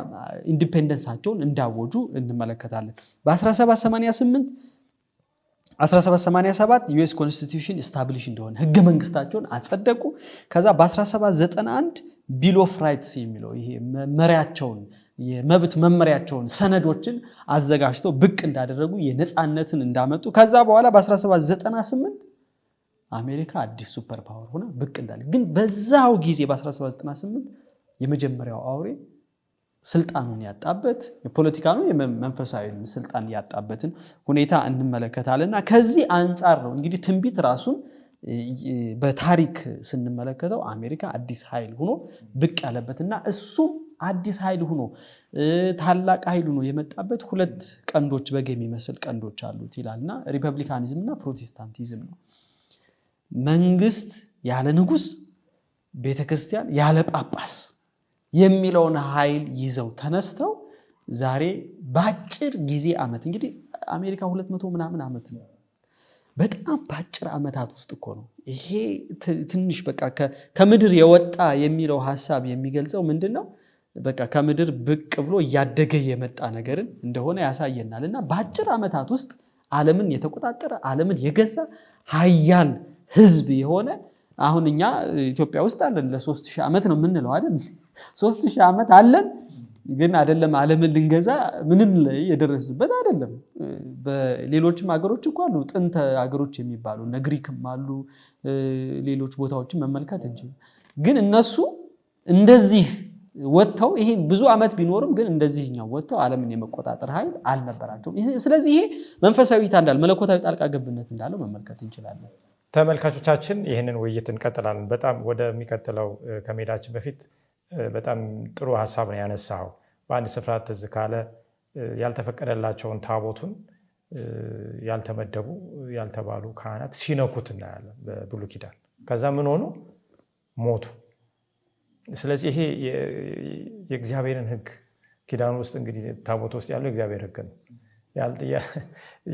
ኢንዲፔንደንሳቸውን እንዳወጁ እንመለከታለን በ1787 ዩኤስ ኮንስቲቲዩሽን ኢስታብሊሽ እንደሆነ ህገ መንግስታቸውን አጸደቁ ከዛ በ1791 ቢል ኦፍ ራይትስ የሚለው ይሄ መመሪያቸውን የመብት መመሪያቸውን ሰነዶችን አዘጋጅተው ብቅ እንዳደረጉ የነፃነትን እንዳመጡ ከዛ በኋላ በ1798 አሜሪካ አዲስ ሱፐር ፓወር ሆና ብቅ እንዳለ ግን በዛው ጊዜ በ1798 የመጀመሪያው አውሬ ስልጣኑን ያጣበት የፖለቲካ ነው የመንፈሳዊ ስልጣን ያጣበትን ሁኔታ እንመለከታለንና ከዚህ አንፃር ነው እንግዲህ ትንቢት ራሱን በታሪክ ስንመለከተው አሜሪካ አዲስ ኃይል ሆኖ ብቅ ያለበትና እሱ አዲስ ኃይል ሆኖ ታላቅ ኃይል ሆኖ የመጣበት ሁለት ቀንዶች በግ የሚመስል ቀንዶች አሉት ይላልና ሪፐብሊካኒዝምና ፕሮቴስታንቲዝም ነው መንግስት ያለ ንጉስ ቤተክርስቲያን ያለ ጳጳስ የሚለውን ኃይል ይዘው ተነስተው ዛሬ ባጭር ጊዜ ዓመት እንግዲህ አሜሪካ 200 ምናምን ዓመት ነው በጣም ባጭር ዓመታት ውስጥ እኮ ነው ይሄ ትንሽ በቃ ከምድር የወጣ የሚለው ሐሳብ የሚገልጸው ምንድነው በቃ ከምድር ብቅ ብሎ ያደገ የመጣ ነገርን እንደሆነ ያሳየናልና ባጭር ዓመታት ውስጥ ዓለምን የተቆጣጠረ ዓለምን የገዛ ኃያል ህዝብ የሆነ አሁን እኛ ኢትዮጵያ ውስጥ አለን ለ3000 ዓመት ነው የምንለው አይደል 3000 ዓመት አለን ግን አይደለም ዓለምን ልንገዛ ምንም ላይ የደረስበት አይደለም በሌሎችም ሀገሮች እኮ አሉ ጥንተ ሀገሮች የሚባሉ ግሪክም አሉ ሌሎች ቦታዎችን መመልከት እንጂ ግን እነሱ እንደዚህ ወጥተው ይሄ ብዙ ዓመት ቢኖርም ግን እንደዚህኛው ወጥተው ዓለምን የመቆጣጠር ኃይል አልነበራቸውም ስለዚህ ይሄ መንፈሳዊ ታንዳል መለኮታዊ ጣልቃ ገብነት እንዳለው መመልከት እንችላለን ተመልካቾቻችን ይሄንን ውይይት እንቀጥላለን በጣም ወደሚቀጥለው ከመሄዳችን በፊት በጣም ጥሩ ሐሳብ ነው ያነሳው በአንድ ስፍራ ተዝካለ ያልተፈቀደላቸውን ታቦቱን ያልተመደቡ ያልተባሉ ካህናት ሲነኩት እናያለን በብሉይ ኪዳን ከዛ ምን ሆኑ ሞቱ ስለዚህ ይሄ የእግዚአብሔርን ሕግ ኪዳን ውስጥ እንግዲህ ታቦት ውስጥ ያለው የእግዚአብሔር ሕግ ነው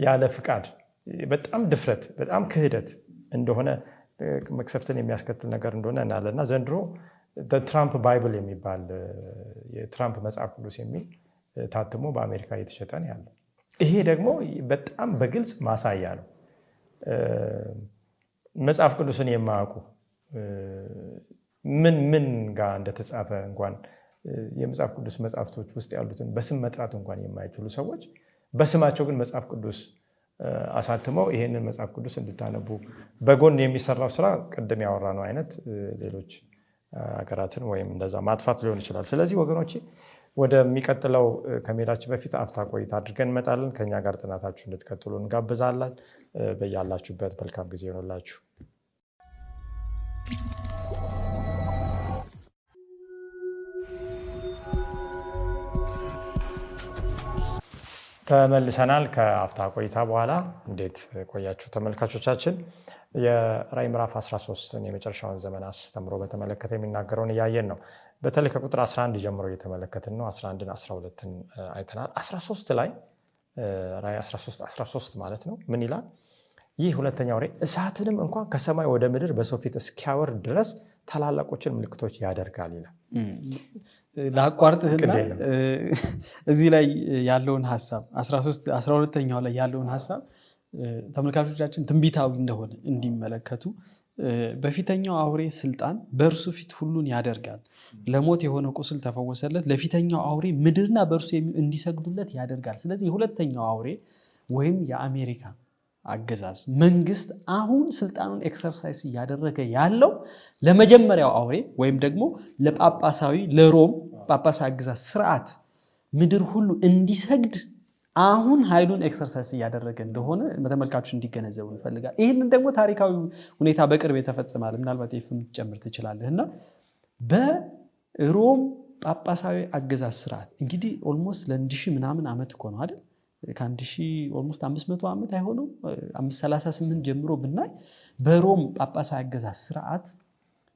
ያለ ፍቃድ በጣም ድፍረት በጣም ክህደት እንደሆነ መክሰፍትን የሚያስከትል ነገር እንደሆነ እናለና ዘንድሮ ትራምፕ ባይብል የሚባል የትራምፕ መጽሐፍ ቅዱስ የሚል ታትሞ በአሜሪካ እየተሸጠ ነው ያለው ይሄ ደግሞ በጣም በግልጽ ማሳያ ነው መጽሐፍ ቅዱስን የማያውቁ ምን ጋር እንደተጻፈ እንኳን የመጽሐፍ ቅዱስ መጽሐፍቶች ውስጥ ያሉትን በስም መጥራት እንኳን የማይችሉ ሰዎች በስማቸው ግን መጽሐፍ ቅዱስ አሳትመው ይሄንን መጽሐፍ ቅዱስ እንድታነቡ በጎን የሚሰራው ስራ ቀደም ያወራነው አይነት ሌሎች ሀገራትን ወይም እንደዛ ማጥፋት ሊሆን ይችላል ስለዚህ ወገኖቼ ወደሚቀጥለው ከመሄዳችን በፊት አፍታ ቆይታ አድርገን እንመጣለን ከኛ ጋር ጥናታችሁ እንድትቀጥሉ እንጋብዛለን በያላችሁበት መልካም ጊዜ ይሁንላችሁ ተመልሰናል ከአፍታ ቆይታ በኋላ እንዴት ቆያችሁ ተመልካቾቻችን የራዕይ ምዕራፍ 13ን የመጨረሻውን ዘመን አስተምሮ በተመለከተ የሚናገረውን ያያየን ነው በተለይ ከቁጥር 11 ጀምሮ እየተመለከትን ነው 11ን 12ን አይተናል 13 ላይ ራዕይ 13 ማለት ነው ምን ይላል ይህ ሁለተኛው ራዕይ እሳትንም እንኳን ከሰማይ ወደ ምድር በሰው ፊት እስኪያወርድ ድረስ ታላላቆችን ምልክቶች ያደርጋል ይላል ላቋርጥህና እዚህ ላይ ያለውን ሐሳብ 12ኛው ላይ ያለውን ሐሳብ ተመልካቾቻችን ትንቢታዊ እንደሆነ እንዲመለከቱ በፊተኛው አውሬ ስልጣን በእርሱ ፊት ሁሉን ያደርጋል ለሞት የሆነ ቁስል ተፈወሰለት ለፊተኛው አውሬ ምድርና በእርሱ እንዲሰግዱለት ያደርጋል ስለዚህ የሁለተኛው አውሬ ወይም የአሜሪካ አገዛዝ መንግስት አሁን ስልጣኑን ኤክሰርሳይዝ ያደረገ ያለው ለመጀመሪያው አውሬ ወይም ደግሞ ለጳጳሳዊ ለሮም ጳጳሳዊ አገዛዝ ስርዓት ምድር ሁሉ እንዲሰግድ አሁን ኃይሉን ኤክሰርሳይዝ ያደረገ እንደሆነ ተመልካቾች እንዲገነዘቡ እንፈልጋለን ይሄንን ደግሞ ታሪካዊ ሁኔታ በቅርብ የተፈጸማል ምናልባት ይፍም ጨምር ትችላለህና በሮም ጳጳሳዊ አገዛዝ ስርዓት እንግዲህ ኦልሞስት ለ1000 ምናምን ዓመት እኮ ነው አይደል ከ1000 ኦልሞስት 500 ዓመት አይሆነው 538 ጀምሮ ብናይ በሮም ጳጳሳዊ አገዛዝ ስርዓት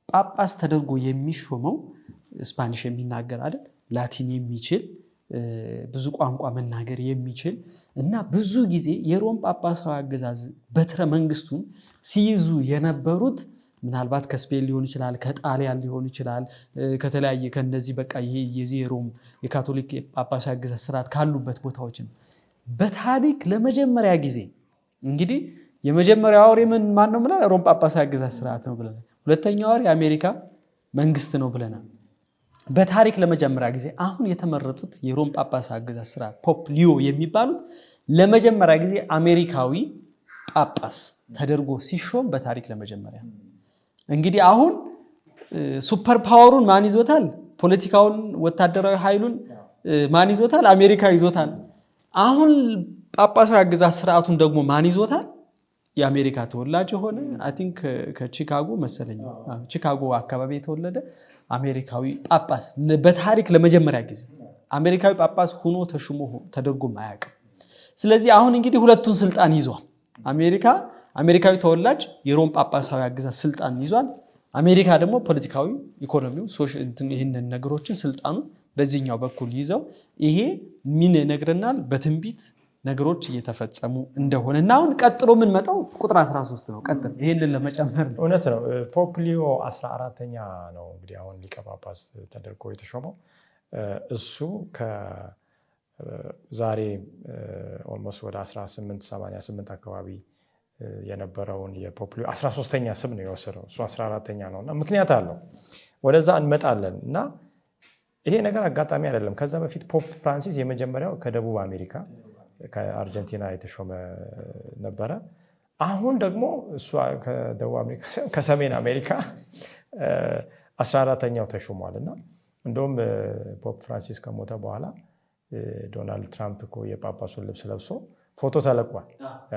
ጳጳስ ተደርጎ የሚሾመው ስፓኒሽ የሚናገር አይደል ላቲን የሚችል ብዙ ቋንቋ መናገር የሚችል እና ብዙ ጊዜ የሮም ጳጳሳዊ አገዛዝ በትረ መንግስቱን ሲይዙ የነበሩት ምናልባት ከስፔን ሊሆን ይችላል ከጣሊያን ሊሆን ይችላል ከተለያየ ከነዚህ በቃ ይሄ የሮም የካቶሊክ ጳጳሳዊ አገዛዝ ስርዓት ካሉበት ቦታዎች ነው በታሪክ ለመጀመሪያ ጊዜ እንግዲህ የመጀመሪያው አውሬ ማን ነው ብለናል ሮም ጳጳሳዊ አገዛዝ ስርዓት ነው ብለናል ሁለተኛው አውሬ አሜሪካ መንግስት ነው ብለናል በታሪክ ለመጀመሪያ ጊዜ አሁን የተመረጡት የሮም ጳጳሳዊ አገዛዝ ስርዓት ፖፕ ሊዮ የሚባሉት ለመጀመሪያ ጊዜ አሜሪካዊ ጳጳስ ተደርጎ ሲሾም በታሪክ ለመጀመሪያ እንግዲህ አሁን ሱፐር ፓወሩን ማን ይዞታል ፖለቲካውን ወታደራዊ ኃይሉን ማን ይዞታል አሜሪካ ይዞታል አሁን ጳጳሳዊ አገዛዝ ስርዓቱን ደግሞ ማን ይዞታል የአሜሪካ ተወላጅ ሆነ አይ ቲንክ ከቺካጎ መሰለኝ ቺካጎ አካባቢ የተወለደ አሜሪካዊ ጳጳስ በታሪክ ለመጀመሪያ ጊዜ አሜሪካዊ ጳጳስ ሆኖ ተሽሞ ተደርጎ ማያውቅ ስለዚህ አሁን እንግዲህ ሁለቱን ስልጣን ይዟል አሜሪካዊ ተወላጅ የሮም ጳጳሳዊ አገዛዝ ስልጣን ይዟል አሜሪካ ደግሞ ፖለቲካዊ ኢኮኖሚው ሶሻል ይሄንን ነገሮችን ስልጣኑ በዚህኛው በኩል ይዘው ይሄ ምን ነግረናል በትንቢት ነገሮች እየተፈጸሙ እንደሆነና አሁን ቀጥሎ ምን መጣው ቁጥር 13 ነው ቀጥል ይሄንን ለመጨመር እውነት ነው ፖፕ ሊዮ 14ኛ ነው እንግዲህ አሁን ሊቀ ጳጳስ ተደርጎ የተሾመው እሱ ከዛሬ ኦልሞስት ወደ 1888 አካባቢ የነበረውን የፖፕ 13ኛ ስም ነው የወሰደው። እሱ 14ኛ ነውና ምክንያት አለው። ወደዛ እንመጣለን እና ይሄ ነገር አጋጣሚ አይደለም። ከዛ በፊት ፖፕ ፍራንሲስ የመጀመሪያው ከደቡብ አሜሪካ ከአርጀንቲና የተሾመ ነበረ። አሁን ደግሞ እሱ ከደቡብ አሜሪካ ከሰሜን አሜሪካ 14ኛው ተሾሟልና እንደውም ፖፕ ፍራንሲስ ከሞተ በኋላ ዶናልድ ትራምፕ እኮ የጳጳሱን ልብስ ለብሶ ፎቶ ተለቋል።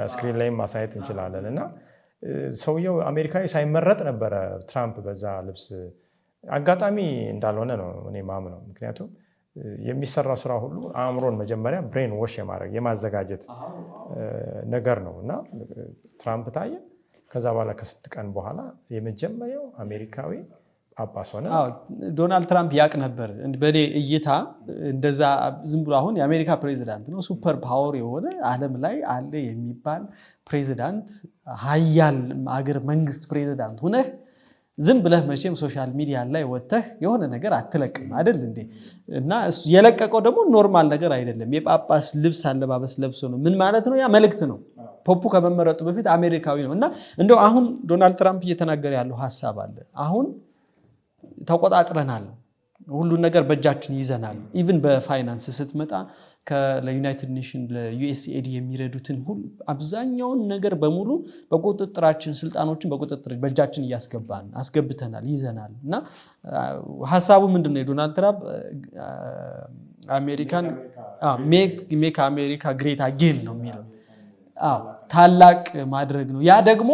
ስክሪን ላይም ማሳየት እንችላለን። እና ሰውየው አሜሪካዊ ሳይመረጥ ነበረ ትራምፕ በዛ ልብስ። አጋጣሚ እንዳልሆነ ነው እኔ ማምነው። ምክንያቱም የሚሰራው ስራ ሁሉ አእምሮን መጀመሪያ ብሬን ዎሽ የማድረግ የማዘጋጀት ነገር ነው እና ትራምፕ ታየ። ከዛ በኋላ ከስት ቀን በኋላ የመጀመሪያው አሜሪካዊ ጳጳስ ሆነ። ዶናልድ ትራምፕ ያቅ ነበር በኔ እይታ። እንደዛ ዝም ብሎ አሁን የአሜሪካ ፕሬዚዳንት ነው፣ ሱፐር ፓወር የሆነ ዓለም ላይ አለ የሚባል ፕሬዚዳንት፣ ሀያል አገር መንግስት ፕሬዚዳንት ሆነህ ዝም ብለህ መቼም ሶሻል ሚዲያ ላይ ወጥተህ የሆነ ነገር አትለቅም አይደል እንዴ? እና እሱ የለቀቀው ደግሞ ኖርማል ነገር አይደለም። የጳጳስ ልብስ አለባበስ ለብሶ ነው። ምን ማለት ነው? ያ መልእክት ነው። ፖፑ ከመመረጡ በፊት አሜሪካዊ ነው። እና እንደው አሁን ዶናልድ ትራምፕ እየተናገረ ያለው ሀሳብ አለ። አሁን ተቆጣጥረናል፣ ሁሉን ነገር በእጃችን ይዘናል። ኢቭን በፋይናንስ ስትመጣ ለዩናይትድ ኔሽን ለዩኤስኤዲ የሚረዱትን ሁሉ አብዛኛውን ነገር በሙሉ በቁጥጥራችን ስልጣኖችን በቁጥጥር በእጃችን እያስገባን አስገብተናል፣ ይዘናል። እና ሀሳቡ ምንድነው? የዶናልድ ትራምፕ አሜሪካን ሜክ አሜሪካ ግሬት አጌን ነው የሚለው። ታላቅ ማድረግ ነው። ያ ደግሞ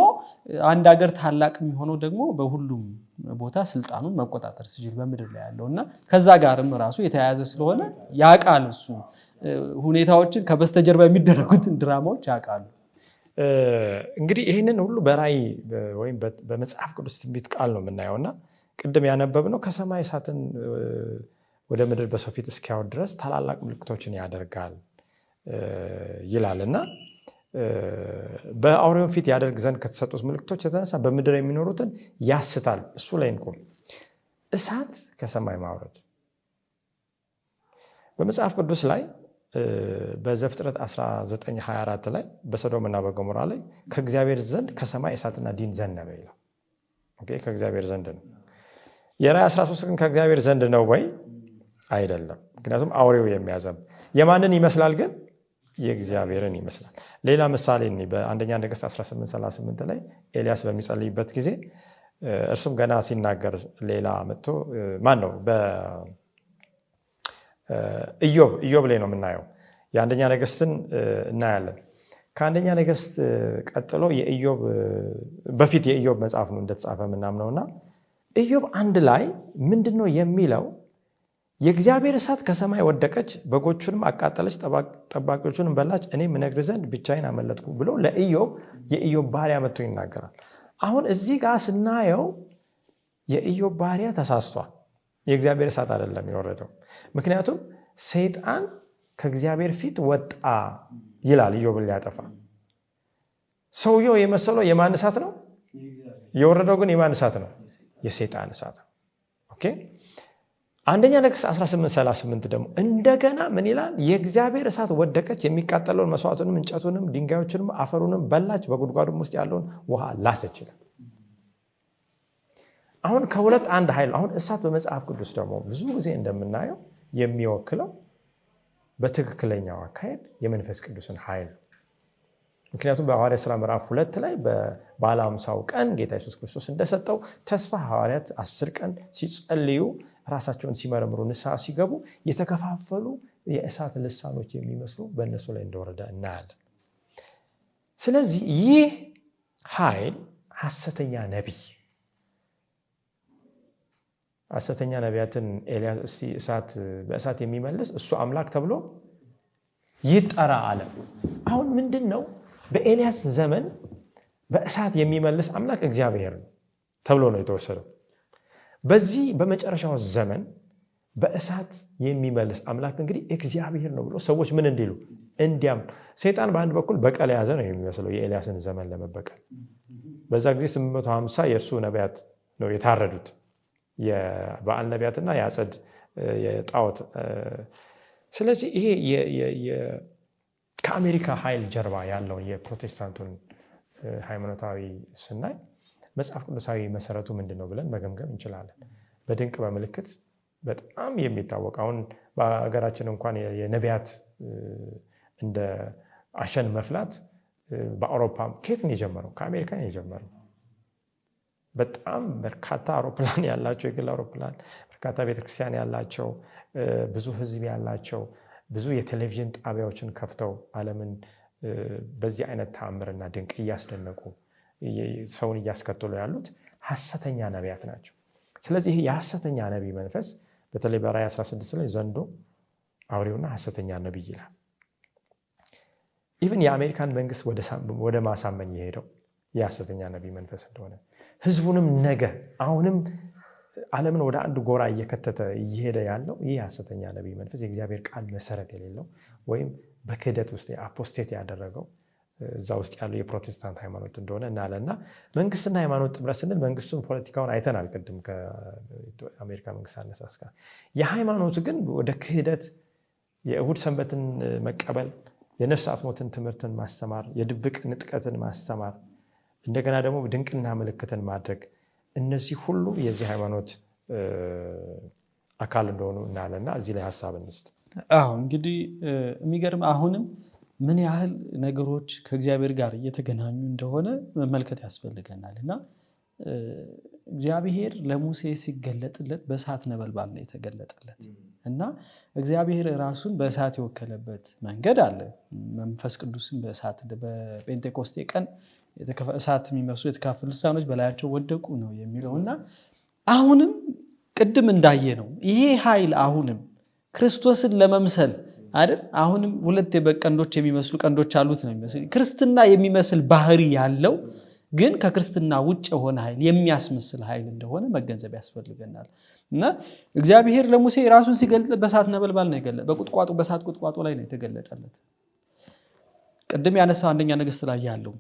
አንድ ሀገር ታላቅ የሚሆነው ደግሞ በሁሉም ቦታ ስልጣኑን መቆጣጠር ሲችል በምድር ላይ ያለው እና ከዛ ጋርም ራሱ የተያያዘ ስለሆነ ያውቃል። እሱ ሁኔታዎችን ከበስተጀርባ የሚደረጉትን ድራማዎች ያውቃሉ። እንግዲህ ይህንን ሁሉ በራእይ ወይም በመጽሐፍ ቅዱስ ትንቢት ቃል ነው የምናየውና ቅድም ያነበብነው ከሰማይ እሳትን ወደ ምድር በሰው ፊት እስኪያወርድ ድረስ ታላላቅ ምልክቶችን ያደርጋል ይላልና በአውሬው ፊት ያደርግ ዘንድ ከተሰጡት ምልክቶች የተነሳ በምድር የሚኖሩትን ያስታል። እሱ ላይ እንቆም። እሳት ከሰማይ ማውረድ በመጽሐፍ ቅዱስ ላይ በዘፍጥረት 19:24 ላይ በሰዶምና በገሞራ ላይ ከእግዚአብሔር ዘንድ ከሰማይ እሳትና ዲን ዘነበ ይላል። ከእግዚአብሔር ዘንድ ነው። የራእይ 13 ግን ከእግዚአብሔር ዘንድ ነው ወይ? አይደለም። ምክንያቱም አውሬው የሚያዘንብ የማንን ይመስላል ግን? የእግዚአብሔርን ይመስላል። ሌላ ምሳሌ እኔ በአንደኛ ነገሥት 18:38 ላይ ኤልያስ በሚጸልይበት ጊዜ እርሱም ገና ሲናገር ሌላ መጥቶ ማን ነው ኢዮብ ላይ ነው የምናየው። የአንደኛ ነገሥትን እናያለን። ከአንደኛ ነገሥት ቀጥሎ በፊት የኢዮብ መጽሐፍ ነው እንደተጻፈ ምናምነውና ኢዮብ አንድ ላይ ምንድነው የሚለው? የእግዚአብሔር እሳት ከሰማይ ወደቀች፣ በጎቹንም አቃጠለች፣ ጠባቂዎቹንም በላች፣ እኔም እነግር ዘንድ ብቻዬን አመለጥኩ ብሎ ለኢዮብ የኢዮብ ባሪያ መጥቶ ይናገራል። አሁን እዚህ ጋር ስናየው የኢዮብ ባሪያ ተሳስቷል። የእግዚአብሔር እሳት አይደለም የወረደው። ምክንያቱም ሰይጣን ከእግዚአብሔር ፊት ወጣ ይላል ኢዮብን ሊያጠፋ። ሰውየው የመሰለው የማን እሳት ነው? የወረደው ግን የማን እሳት ነው? የሰይጣን እሳት ነው። ኦኬ። አንደኛ ነገሥት 18:38 ደግሞ እንደገና ምን ይላል? የእግዚአብሔር እሳት ወደቀች፣ የሚቃጠለውን መስዋዕቱንም እንጨቱንም ድንጋዮችንም አፈሩንም በላች፣ በጉድጓዱም ውስጥ ያለውን ውሃ ላሰች ይላል። አሁን ከሁለት አንድ ኃይል። አሁን እሳት በመጽሐፍ ቅዱስ ደግሞ ብዙ ጊዜ እንደምናየው የሚወክለው በትክክለኛው አካሄድ የመንፈስ ቅዱስን ኃይል ነው። ምክንያቱም በሐዋርያት ሥራ ምዕራፍ 2 ላይ በበዓለ ሃምሳው ቀን ጌታ ኢየሱስ ክርስቶስ እንደሰጠው ተስፋ ሐዋርያት 10 ቀን ሲጸልዩ ራሳቸውን ሲመረምሩ ንስሐ ሲገቡ የተከፋፈሉ የእሳት ልሳኖች የሚመስሉ በእነሱ ላይ እንደወረደ እናያለን። ስለዚህ ይህ ኃይል ሐሰተኛ ነቢያትን ኤልያስ በእሳት የሚመልስ እሱ አምላክ ተብሎ ይጠራ አለ። አሁን ምንድን ነው? በኤልያስ ዘመን በእሳት የሚመልስ አምላክ እግዚአብሔር ነው ተብሎ ነው የተወሰደው። በዚህ በመጨረሻው ዘመን በእሳት የሚመልስ አምላክ እንግዲህ እግዚአብሔር ነው ብሎ ሰዎች ምን እንዲሉ እንዲያም። ሰይጣን በአንድ በኩል በቀል የያዘ ነው የሚመስለው የኤልያስን ዘመን ለመበቀል። በዛ ጊዜ 850 የእሱ ነቢያት ነው የታረዱት፣ የበዓል ነቢያትና የአጸድ የጣዖት። ስለዚህ ይሄ ከአሜሪካ ኃይል ጀርባ ያለውን የፕሮቴስታንቱን ሃይማኖታዊ ስናይ መጽሐፍ ቅዱሳዊ መሰረቱ ምንድነው ብለን መገምገም እንችላለን። በድንቅ በምልክት በጣም የሚታወቅ አሁን በአገራችን እንኳን የነቢያት እንደ አሸን መፍላት በአውሮፓ ከየት ነው የጀመረው? ከአሜሪካ ነው የጀመረው። በጣም በርካታ አውሮፕላን ያላቸው የግል አውሮፕላን፣ በርካታ ቤተክርስቲያን ያላቸው፣ ብዙ ህዝብ ያላቸው፣ ብዙ የቴሌቪዥን ጣቢያዎችን ከፍተው ዓለምን በዚህ አይነት ተአምርና ድንቅ እያስደነቁ ሰውን እያስከተሉ ያሉት ሐሰተኛ ነቢያት ናቸው። ስለዚህ የሐሰተኛ ነቢይ መንፈስ በተለይ በራዕይ 16 ላይ ዘንዶ አውሬውና ሐሰተኛ ነቢይ ይላል። ኢቭን የአሜሪካን መንግስት ወደ ማሳመን የሄደው የሐሰተኛ ነቢይ መንፈስ እንደሆነ ህዝቡንም ነገ አሁንም ዓለምን ወደ አንድ ጎራ እየከተተ እየሄደ ያለው ይህ ሐሰተኛ ነቢይ መንፈስ የእግዚአብሔር ቃል መሰረት የሌለው ወይም በክህደት ውስጥ አፖስቴት ያደረገው እዛ ውስጥ ያለው የፕሮቴስታንት ሃይማኖት እንደሆነ እናለና መንግስትና ሃይማኖት ጥምረት ስንል መንግስቱን ፖለቲካውን አይተናል። ቅድም ከአሜሪካ መንግስት አነሳስ ጋር የሃይማኖት ግን ወደ ክህደት የእሁድ ሰንበትን መቀበል፣ የነፍሳት ሞትን ትምህርትን ማስተማር፣ የድብቅ ንጥቀትን ማስተማር፣ እንደገና ደግሞ ድንቅና ምልክትን ማድረግ እነዚህ ሁሉ የዚህ ሃይማኖት አካል እንደሆኑ እናለና እዚህ ላይ ሐሳብ እንስጥ። እንግዲህ የሚገርም አሁንም ምን ያህል ነገሮች ከእግዚአብሔር ጋር እየተገናኙ እንደሆነ መመልከት ያስፈልገናል እና እግዚአብሔር ለሙሴ ሲገለጥለት በእሳት ነበልባል ነው የተገለጠለት እና እግዚአብሔር ራሱን በእሳት የወከለበት መንገድ አለ። መንፈስ ቅዱስን በእሳት በጴንጤቆስጤ ቀን እሳት የሚመስሉ የተካፈሉ ልሳኖች በላያቸው ወደቁ ነው የሚለውና አሁንም ቅድም እንዳየ ነው ይሄ ኃይል አሁንም ክርስቶስን ለመምሰል አይደል? አሁንም ሁለት የበቀንዶች የሚመስሉ ቀንዶች አሉት ነው የሚመስል ክርስትና የሚመስል ባህሪ ያለው ግን ከክርስትና ውጭ የሆነ ኃይል የሚያስመስል ኃይል እንደሆነ መገንዘብ ያስፈልገናል እና እግዚአብሔር ለሙሴ ራሱን ሲገልጥ በእሳት ነበልባል ነው የገለጠ። በቁጥቋጦ በእሳት ቁጥቋጦ ላይ ነው የተገለጠለት። ቅድም ያነሳው አንደኛ ነገሥት ላይ ያለው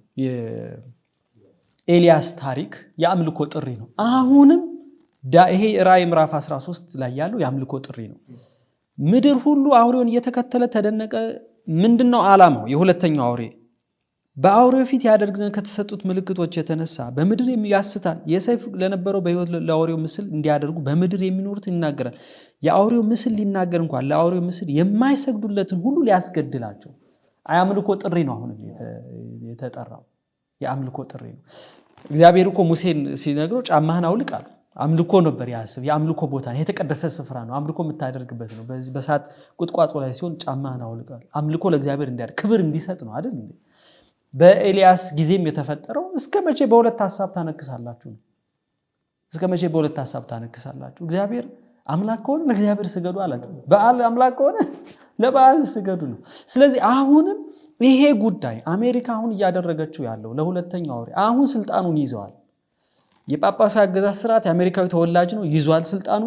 የኤልያስ ታሪክ የአምልኮ ጥሪ ነው። አሁንም ይሄ ራዕይ ምዕራፍ 13 ላይ ያለው የአምልኮ ጥሪ ነው። ምድር ሁሉ አውሬውን እየተከተለ ተደነቀ። ምንድነው ዓላማው? የሁለተኛው አውሬ በአውሬው ፊት ያደርግ ዘንድ ከተሰጡት ምልክቶች የተነሳ በምድር ያስታል። የሰይፍ ለነበረው በሕይወት ለአውሬው ምስል እንዲያደርጉ በምድር የሚኖሩት ይናገራል። የአውሬው ምስል ሊናገር እንኳን ለአውሬው ምስል የማይሰግዱለትን ሁሉ ሊያስገድላቸው። የአምልኮ ጥሪ ነው። አሁን የተጠራው የአምልኮ ጥሪ ነው። እግዚአብሔር እኮ ሙሴን ሲነግረው ጫማህን አውልቅ አለ። አምልኮ ነበር ያስብ። የአምልኮ ቦታ ነው፣ የተቀደሰ ስፍራ ነው፣ አምልኮ የምታደርግበት ነው። በዚህ በእሳት ቁጥቋጦ ላይ ሲሆን ጫማህን አውልቅ አለ። አምልኮ ለእግዚአብሔር እንዲያደርግ ክብር እንዲሰጥ ነው አይደል? በኤልያስ ጊዜም የተፈጠረው እስከ መቼ በሁለት ሐሳብ ታነክሳላችሁ ነው። እስከ መቼ በሁለት ሐሳብ ታነክሳላችሁ? እግዚአብሔር አምላክ ከሆነ ለእግዚአብሔር ስገዱ አላቸው። በዓል አምላክ ከሆነ ለበዓል ስገዱ ነው። ስለዚህ አሁንም ይሄ ጉዳይ አሜሪካ አሁን እያደረገችው ያለው ለሁለተኛው አውሬ አሁን ስልጣኑን ይዘዋል። የጳጳሳዊ አገዛዝ ስርዓት የአሜሪካዊ ተወላጅ ነው፣ ይዟል ስልጣኑ።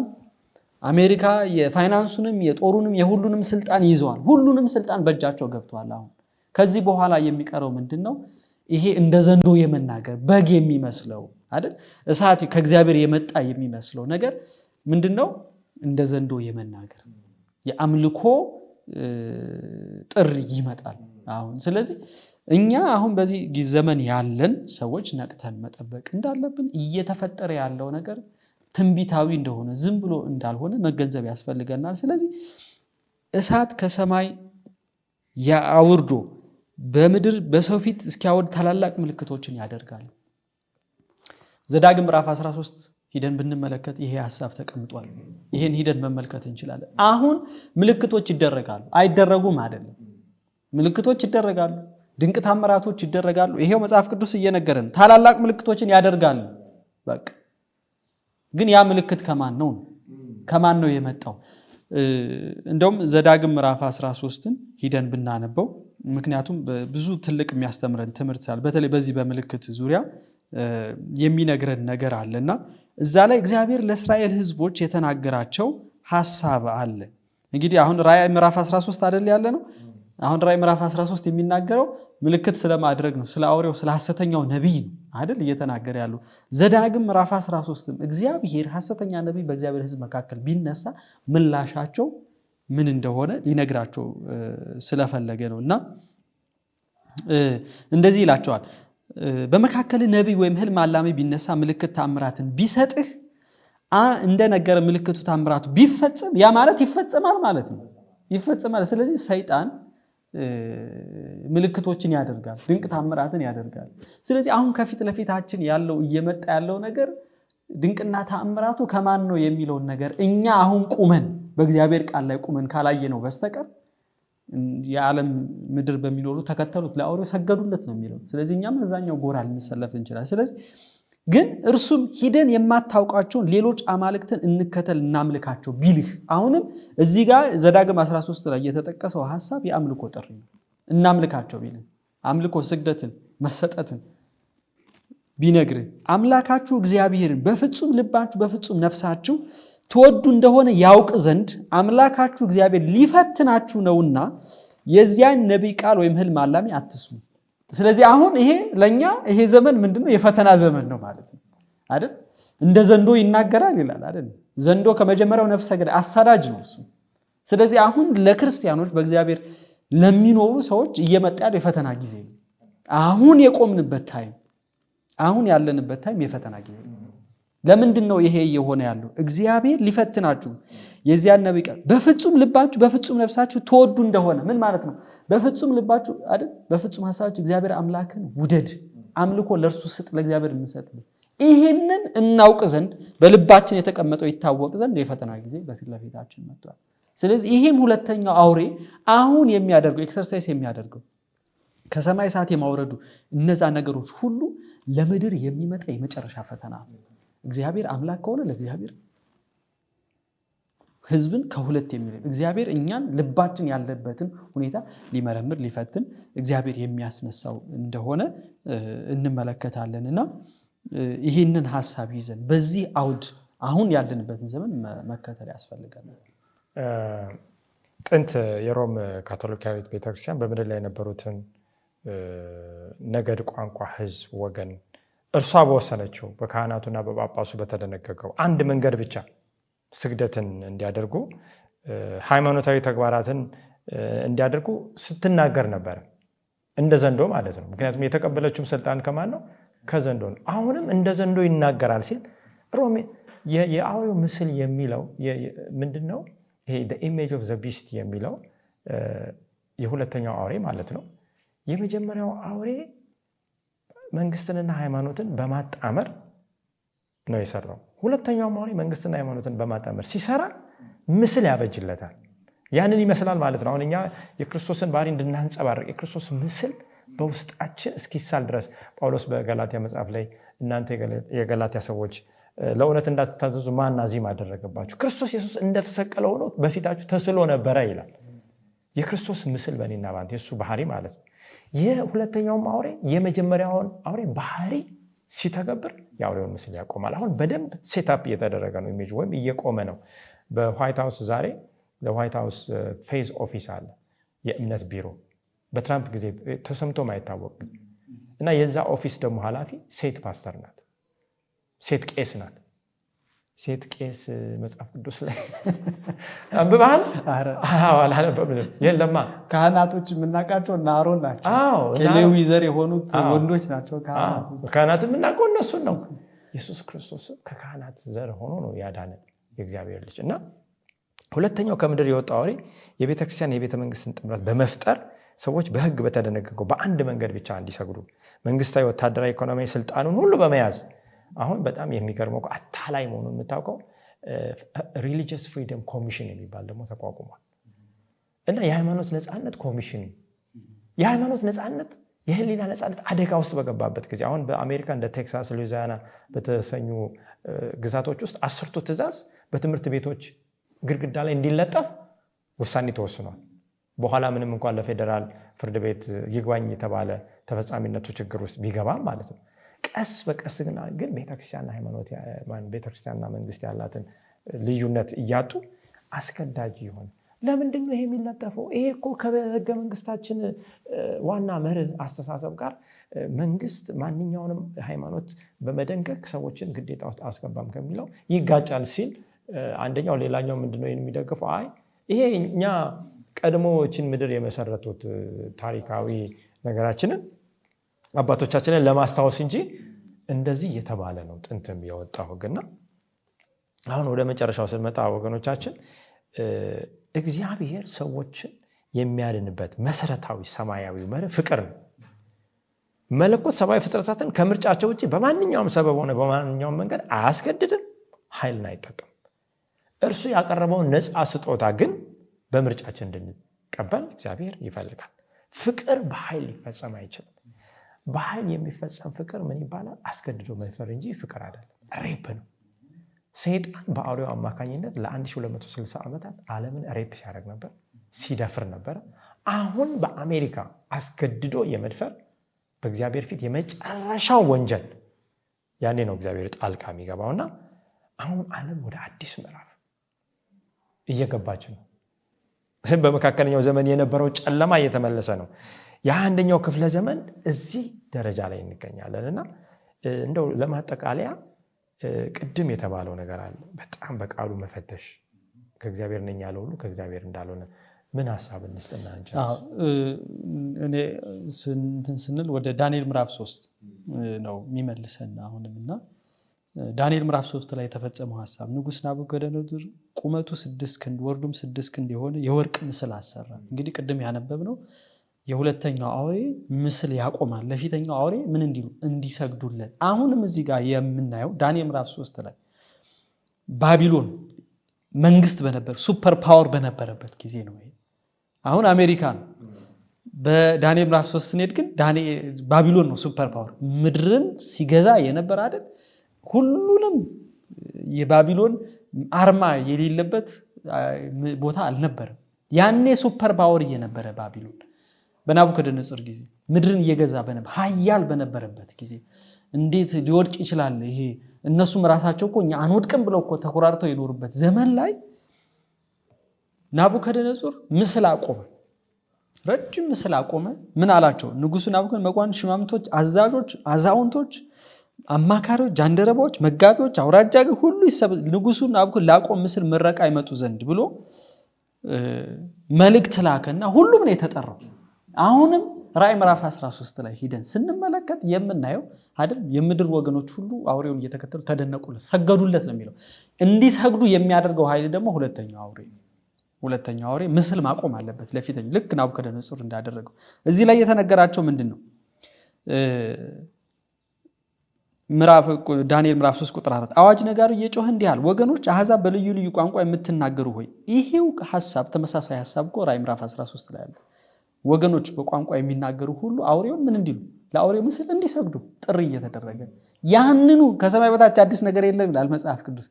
አሜሪካ የፋይናንሱንም የጦሩንም የሁሉንም ስልጣን ይዘዋል። ሁሉንም ስልጣን በእጃቸው ገብቷል። አሁን ከዚህ በኋላ የሚቀረው ምንድነው? ይሄ እንደ ዘንዶ የመናገር በግ የሚመስለው አይደል? እሳት ከእግዚአብሔር የመጣ የሚመስለው ነገር ምንድነው? እንደ ዘንዶ የመናገር የአምልኮ ጥሪ ይመጣል አሁን። ስለዚህ እኛ አሁን በዚህ ዘመን ያለን ሰዎች ነቅተን መጠበቅ እንዳለብን፣ እየተፈጠረ ያለው ነገር ትንቢታዊ እንደሆነ ዝም ብሎ እንዳልሆነ መገንዘብ ያስፈልገናል። ስለዚህ እሳት ከሰማይ ያውርዶ በምድር በሰው ፊት እስኪያወድ ታላላቅ ምልክቶችን ያደርጋል። ዘዳግም ምዕራፍ 13 ሂደን ብንመለከት ይሄ ሐሳብ ተቀምጧል። ይሄን ሂደን መመልከት እንችላለን። አሁን ምልክቶች ይደረጋሉ፣ አይደረጉም አይደለም። ምልክቶች ይደረጋሉ፣ ድንቅ ታምራቶች ይደረጋሉ። ይሄው መጽሐፍ ቅዱስ እየነገረን ታላላቅ ምልክቶችን ያደርጋሉ። በቃ ግን ያ ምልክት ከማን ነው? ከማን ነው የመጣው? እንደውም ዘዳግም ምዕራፍ 13ን ሂደን ብናነበው፣ ምክንያቱም ብዙ ትልቅ የሚያስተምረን ትምህርት ሳል በተለይ በዚህ በምልክት ዙሪያ የሚነግረን ነገር አለና እዛ ላይ እግዚአብሔር ለእስራኤል ሕዝቦች የተናገራቸው ሐሳብ አለ። እንግዲህ አሁን ራዕይ ምዕራፍ 13 አይደል ያለ ነው። አሁን ራዕይ ምዕራፍ 13 የሚናገረው ምልክት ስለማድረግ ነው፣ ስለ አውሬው ስለ ሐሰተኛው ነቢይ አይደል እየተናገረ ያለው። ዘዳግም ምዕራፍ 13ም እግዚአብሔር ሐሰተኛ ነቢይ በእግዚአብሔር ሕዝብ መካከል ቢነሳ ምላሻቸው ምን እንደሆነ ሊነግራቸው ስለፈለገ ነው። እና እንደዚህ ይላቸዋል በመካከል ነቢይ ወይም ህልም አላሚ ቢነሳ ምልክት ታምራትን ቢሰጥህ እንደነገረ ምልክቱ ታምራቱ ቢፈጸም ያ ማለት ይፈጸማል ማለት ነው። ይፈጸማል። ስለዚህ ሰይጣን ምልክቶችን ያደርጋል፣ ድንቅ ታምራትን ያደርጋል። ስለዚህ አሁን ከፊት ለፊታችን ያለው እየመጣ ያለው ነገር ድንቅና ታምራቱ ከማን ነው የሚለውን ነገር እኛ አሁን ቁመን በእግዚአብሔር ቃል ላይ ቁመን ካላየ ነው በስተቀር የዓለም ምድር በሚኖሩ ተከተሉት ለአውሬው ሰገዱለት ነው የሚለው። ስለዚህ እኛም እዛኛው ጎራ ልንሰለፍ እንችላለን። ስለዚህ ግን እርሱም ሂደን የማታውቃቸውን ሌሎች አማልክትን እንከተል እናምልካቸው ቢልህ አሁንም እዚህ ጋር ዘዳግም 13 ላይ የተጠቀሰው ሐሳብ የአምልኮ ጥሪ ነው። እናምልካቸው ቢልህ አምልኮ ስግደትን መሰጠትን ቢነግርህ አምላካችሁ እግዚአብሔርን በፍጹም ልባችሁ በፍጹም ነፍሳችሁ ትወዱ እንደሆነ ያውቅ ዘንድ አምላካችሁ እግዚአብሔር ሊፈትናችሁ ነውና የዚያን ነቢይ ቃል ወይም ህልም አላሚ አትስሙ። ስለዚህ አሁን ይሄ ለኛ ይሄ ዘመን ምንድነው? የፈተና ዘመን ነው ማለት ነው አይደል? እንደ ዘንዶ ይናገራል ይላል አይደል? ዘንዶ ከመጀመሪያው ነፍሰ ገዳይ አሳዳጅ ነው እሱ። ስለዚህ አሁን ለክርስቲያኖች በእግዚአብሔር ለሚኖሩ ሰዎች እየመጣ ያለው የፈተና ጊዜ ነው። አሁን የቆምንበት ታይም አሁን ያለንበት ታይም የፈተና ጊዜ ነው። ለምንድን ነው ይሄ እየሆነ ያለው? እግዚአብሔር ሊፈትናችሁ የዚያን ነቢይ ቃል በፍጹም ልባችሁ በፍጹም ነፍሳችሁ ትወዱ እንደሆነ ምን ማለት ነው? በፍጹም ልባችሁ አይደል? በፍጹም ሐሳባችሁ እግዚአብሔር አምላክን ውደድ፣ አምልኮ ለእርሱ ስጥ፣ ለእግዚአብሔር እንሰጥ። ይሄንን እናውቅ ዘንድ በልባችን የተቀመጠው ይታወቅ ዘንድ የፈተና ጊዜ በፊት ለፊታችን መጥቷል። ስለዚህ ይሄም ሁለተኛው አውሬ አሁን የሚያደርገው ኤክሰርሳይዝ የሚያደርገው ከሰማይ እሳት የማውረዱ እነዛ ነገሮች ሁሉ ለምድር የሚመጣ የመጨረሻ ፈተና ነው። እግዚአብሔር አምላክ ከሆነ ለእግዚአብሔር ህዝብን ከሁለት የሚለይ እግዚአብሔር እኛን ልባችን ያለበትን ሁኔታ ሊመረምር ሊፈትን እግዚአብሔር የሚያስነሳው እንደሆነ እንመለከታለንና ይህንን ሐሳብ ይዘን በዚህ አውድ አሁን ያለንበትን ዘመን መከተል ያስፈልጋል። ጥንት የሮም ካቶሊካዊት ቤተክርስቲያን በምድር ላይ የነበሩትን ነገድ፣ ቋንቋ፣ ህዝብ፣ ወገን እርሷ በወሰነችው በካህናቱና በጳጳሱ በተደነገገው አንድ መንገድ ብቻ ስግደትን እንዲያደርጉ ሃይማኖታዊ ተግባራትን እንዲያደርጉ ስትናገር ነበር። እንደ ዘንዶ ማለት ነው። ምክንያቱም የተቀበለችውም ስልጣን ከማን ነው? ከዘንዶ ነው። አሁንም እንደ ዘንዶ ይናገራል ሲል ሮሜ የአውሬው ምስል የሚለው ምንድነው? ይሄ the image of the beast የሚለው የሁለተኛው አውሬ ማለት ነው። የመጀመሪያው አውሬ መንግስትንና ሃይማኖትን በማጣመር ነው የሰራው። ሁለተኛው አውሬ መንግስትና ሃይማኖትን በማጣመር ሲሰራ ምስል ያበጅለታል። ያንን ይመስላል ማለት ነው። አሁን እኛ የክርስቶስን ባህሪ እንድናንጸባርቅ የክርስቶስ ምስል በውስጣችን እስኪሳል ድረስ ጳውሎስ በገላትያ መጽሐፍ ላይ እናንተ የገላትያ ሰዎች ለእውነት እንዳትታዘዙ ማን አዚም አደረገባችሁ? ክርስቶስ ኢየሱስ እንደተሰቀለ ሆኖ በፊታችሁ ተስሎ ነበረ ይላል። የክርስቶስ ምስል በእኔና ባንተ የሱ ባህሪ ማለት ነው። የሁለተኛው አውሬ የመጀመሪያውን አውሬ ባህሪ ሲተገብር የአውሬውን ምስል ያቆማል። አሁን በደንብ ሴትአፕ እየተደረገ ነው፣ ኢሜጅ ወይም እየቆመ ነው። በዋይት ሃውስ ዛሬ ለዋይት ሃውስ ፌዝ ኦፊስ አለ፣ የእምነት ቢሮ በትራምፕ ጊዜ ተሰምቶ ማይታወቅ እና የዛ ኦፊስ ደግሞ ኃላፊ ሴት ፓስተር ናት፣ ሴት ቄስ ናት። ሴት ቄስ መጽሐፍ ቅዱስ ላይ አንብበሃል? አላነበብንም። የለማ ካህናቶች የምናውቃቸው አሮን ናቸው። ከሌዊ ዘር የሆኑት ወንዶች ናቸው ካህናት የምናውቀው እነሱን ነው። ኢየሱስ ክርስቶስ ከካህናት ዘር ሆኖ ነው ያዳነን የእግዚአብሔር ልጅ። እና ሁለተኛው ከምድር የወጣው አውሬ የቤተክርስቲያን የቤተ መንግስትን ጥምረት በመፍጠር ሰዎች በህግ በተደነገገው በአንድ መንገድ ብቻ እንዲሰግዱ መንግስታዊ፣ ወታደራዊ፣ ኢኮኖሚያዊ ስልጣኑን ሁሉ በመያዝ አሁን በጣም የሚገርመው አታላይ መሆኑን የምታውቀው ሪሊጂየስ ፍሪደም ኮሚሽን የሚባል ደግሞ ተቋቁሟል። እና የሃይማኖት ነፃነት ኮሚሽን የሃይማኖት ነፃነት የህሊና ነፃነት አደጋ ውስጥ በገባበት ጊዜ አሁን በአሜሪካ እንደ ቴክሳስ፣ ሉዊዚያና በተሰኙ ግዛቶች ውስጥ 10ቱ ትእዛዝ በትምህርት ቤቶች ግድግዳ ላይ እንዲለጠፍ ውሳኔ ተወስኗል። በኋላ ምንም እንኳን ለፌደራል ፍርድ ቤት ይግባኝ የተባለ ተፈጻሚነቱ ችግር ውስጥ ቢገባም ማለት ነው። ቀስ በቀስ ግን ቤተክርስቲያንና ሃይማኖት ቤተክርስቲያንና መንግስት ያላትን ልዩነት እያጡ አስገዳጅ ይሆን። ለምንድን ነው ይሄ የሚለጠፈው? ይሄ እኮ ከህገ መንግስታችን ዋና መርህ አስተሳሰብ ጋር መንግስት ማንኛውንም ሃይማኖት በመደንገግ ሰዎችን ግዴታ ውስጥ አስገባም ከሚለው ይጋጫል ሲል አንደኛው ሌላኛው ምንድነው የሚደግፈው? አይ ይሄ እኛ ቀድሞዎችን ምድር የመሰረቱት ታሪካዊ ነገራችንን አባቶቻችንን ለማስታወስ እንጂ እንደዚህ የተባለ ነው ጥንትም የወጣው ሕግና አሁን ወደ መጨረሻው ስንመጣ ወገኖቻችን እግዚአብሔር ሰዎችን የሚያድንበት መሰረታዊ ሰማያዊ መርህ ፍቅር ነው። መለኮት ሰብአዊ ፍጥረታትን ከምርጫቸው ውጪ በማንኛውም ሰበብ ሆነ በማንኛውም መንገድ አያስገድድም፣ ኃይልን አይጠቀም። እርሱ ያቀረበውን ነፃ ስጦታ ግን በምርጫችን እንድንቀበል እግዚአብሔር ይፈልጋል። ፍቅር በኃይል ሊፈጸም አይችልም። በኃይል የሚፈጸም ፍቅር ምን ይባላል? አስገድዶ መድፈር እንጂ ፍቅር አይደለም፣ ሬፕ ነው። ሰይጣን በአውሬው አማካኝነት ለ1260 ዓመታት ዓለምን ሬፕ ሲያደርግ ነበር፣ ሲደፍር ነበር። አሁን በአሜሪካ አስገድዶ የመድፈር በእግዚአብሔር ፊት የመጨረሻው ወንጀል ያኔ ነው እግዚአብሔር ጣልቃ የሚገባውና አሁን ዓለም ወደ አዲስ ምዕራፍ እየገባች ነው። በመካከለኛው ዘመን የነበረው ጨለማ እየተመለሰ ነው። የአንደኛው ክፍለ ዘመን እዚህ ደረጃ ላይ እንገኛለንና እንደው ለማጠቃለያ ቅድም የተባለው ነገር አለ። በጣም በቃሉ መፈተሽ ከእግዚአብሔር ነኝ ያለው ሁሉ ከእግዚአብሔር እንዳልሆነ ምን ሐሳብ እንስጥና እንጨርስ? እኔ ስንል ወደ ዳንኤል ምዕራፍ 3 ነው የሚመልሰን አሁንምና ዳንኤል ምዕራፍ 3 ላይ የተፈጸመው ሐሳብ ንጉስ ናቡከደነጾር ቁመቱ 6 ክንድ ወርዱም 6 ክንድ የሆነ የወርቅ ምስል አሰራ። እንግዲህ ቅድም ያነበብነው የሁለተኛው አውሬ ምስል ያቆማል፣ ለፊተኛው አውሬ ምን እንዲሉ እንዲሰግዱለት። አሁንም እዚህ ጋር የምናየው ዳንኤል ምዕራፍ 3 ላይ ባቢሎን መንግስት በነበር ሱፐር ፓወር በነበረበት ጊዜ ነው። አሁን አሜሪካ ነው። በዳንኤል ምዕራፍ 3 ስንሄድ ግን ባቢሎን ነው ሱፐር ፓወር፣ ምድርን ሲገዛ የነበር አይደል? ሁሉንም የባቢሎን አርማ የሌለበት ቦታ አልነበረም። ያኔ ሱፐር ፓወር እየነበረ ባቢሎን በናቡከደነጾር ጊዜ ምድርን እየገዛ በነበር ኃያል በነበረበት ጊዜ እንዴት ሊወድቅ ይችላል? ይሄ እነሱም ራሳቸው እኮ እኛ አንወድቅም ብለው እኮ ተኮራርተው የኖሩበት ዘመን ላይ ናቡከደነጾር ምስል አቆመ፣ ረጅም ምስል አቆመ። ምን አላቸው? ንጉሱ ናቡከደነጾር መኳንንት፣ ሽማምንቶች፣ አዛዦች፣ አዛውንቶች፣ አማካሪዎች፣ ጃንደረባዎች፣ መጋቢዎች፣ አውራጃ ሁሉ ንጉሱ ናቡከደነጾር ላቆም ምስል ምረቃ ይመጡ ዘንድ ብሎ መልእክት ላከና ሁሉም ነው የተጠራው። አሁንም ራዕይ ምዕራፍ 13 ላይ ሄደን ስንመለከት የምናየው አይደል የምድር ወገኖች ሁሉ አውሬውን እየተከተሉ ተደነቁለት፣ ሰገዱለት ነው የሚለው። እንዲሰግዱ የሚያደርገው ኃይል ደግሞ ሁለተኛው አውሬ ምስል ማቆም አለበት ለፊተኛው፣ ልክ ናቡከደነጾር እንዳደረገው። እዚህ ላይ የተነገራቸው ምንድነው? ዳንኤል ምዕራፍ 3 ቁጥር 4 አዋጅ ነጋሪ እየጮኸ እንዲህ አለ፣ ወገኖች አሕዛብ በልዩ ልዩ ቋንቋ የምትናገሩ ሆይ። ይሄው ሐሳብ ተመሳሳይ ሐሳብ እኮ ራዕይ ምዕራፍ 13 ላይ አለ። ወገኖች በቋንቋ የሚናገሩ ሁሉ አውሬውን ምን እንዲሉ ለአውሬው ምስል እንዲሰግዱ ጥሪ እየተደረገ ያንኑ ከሰማይ በታች አዲስ ነገር የለም ይላል መጽሐፍ ቅዱስ።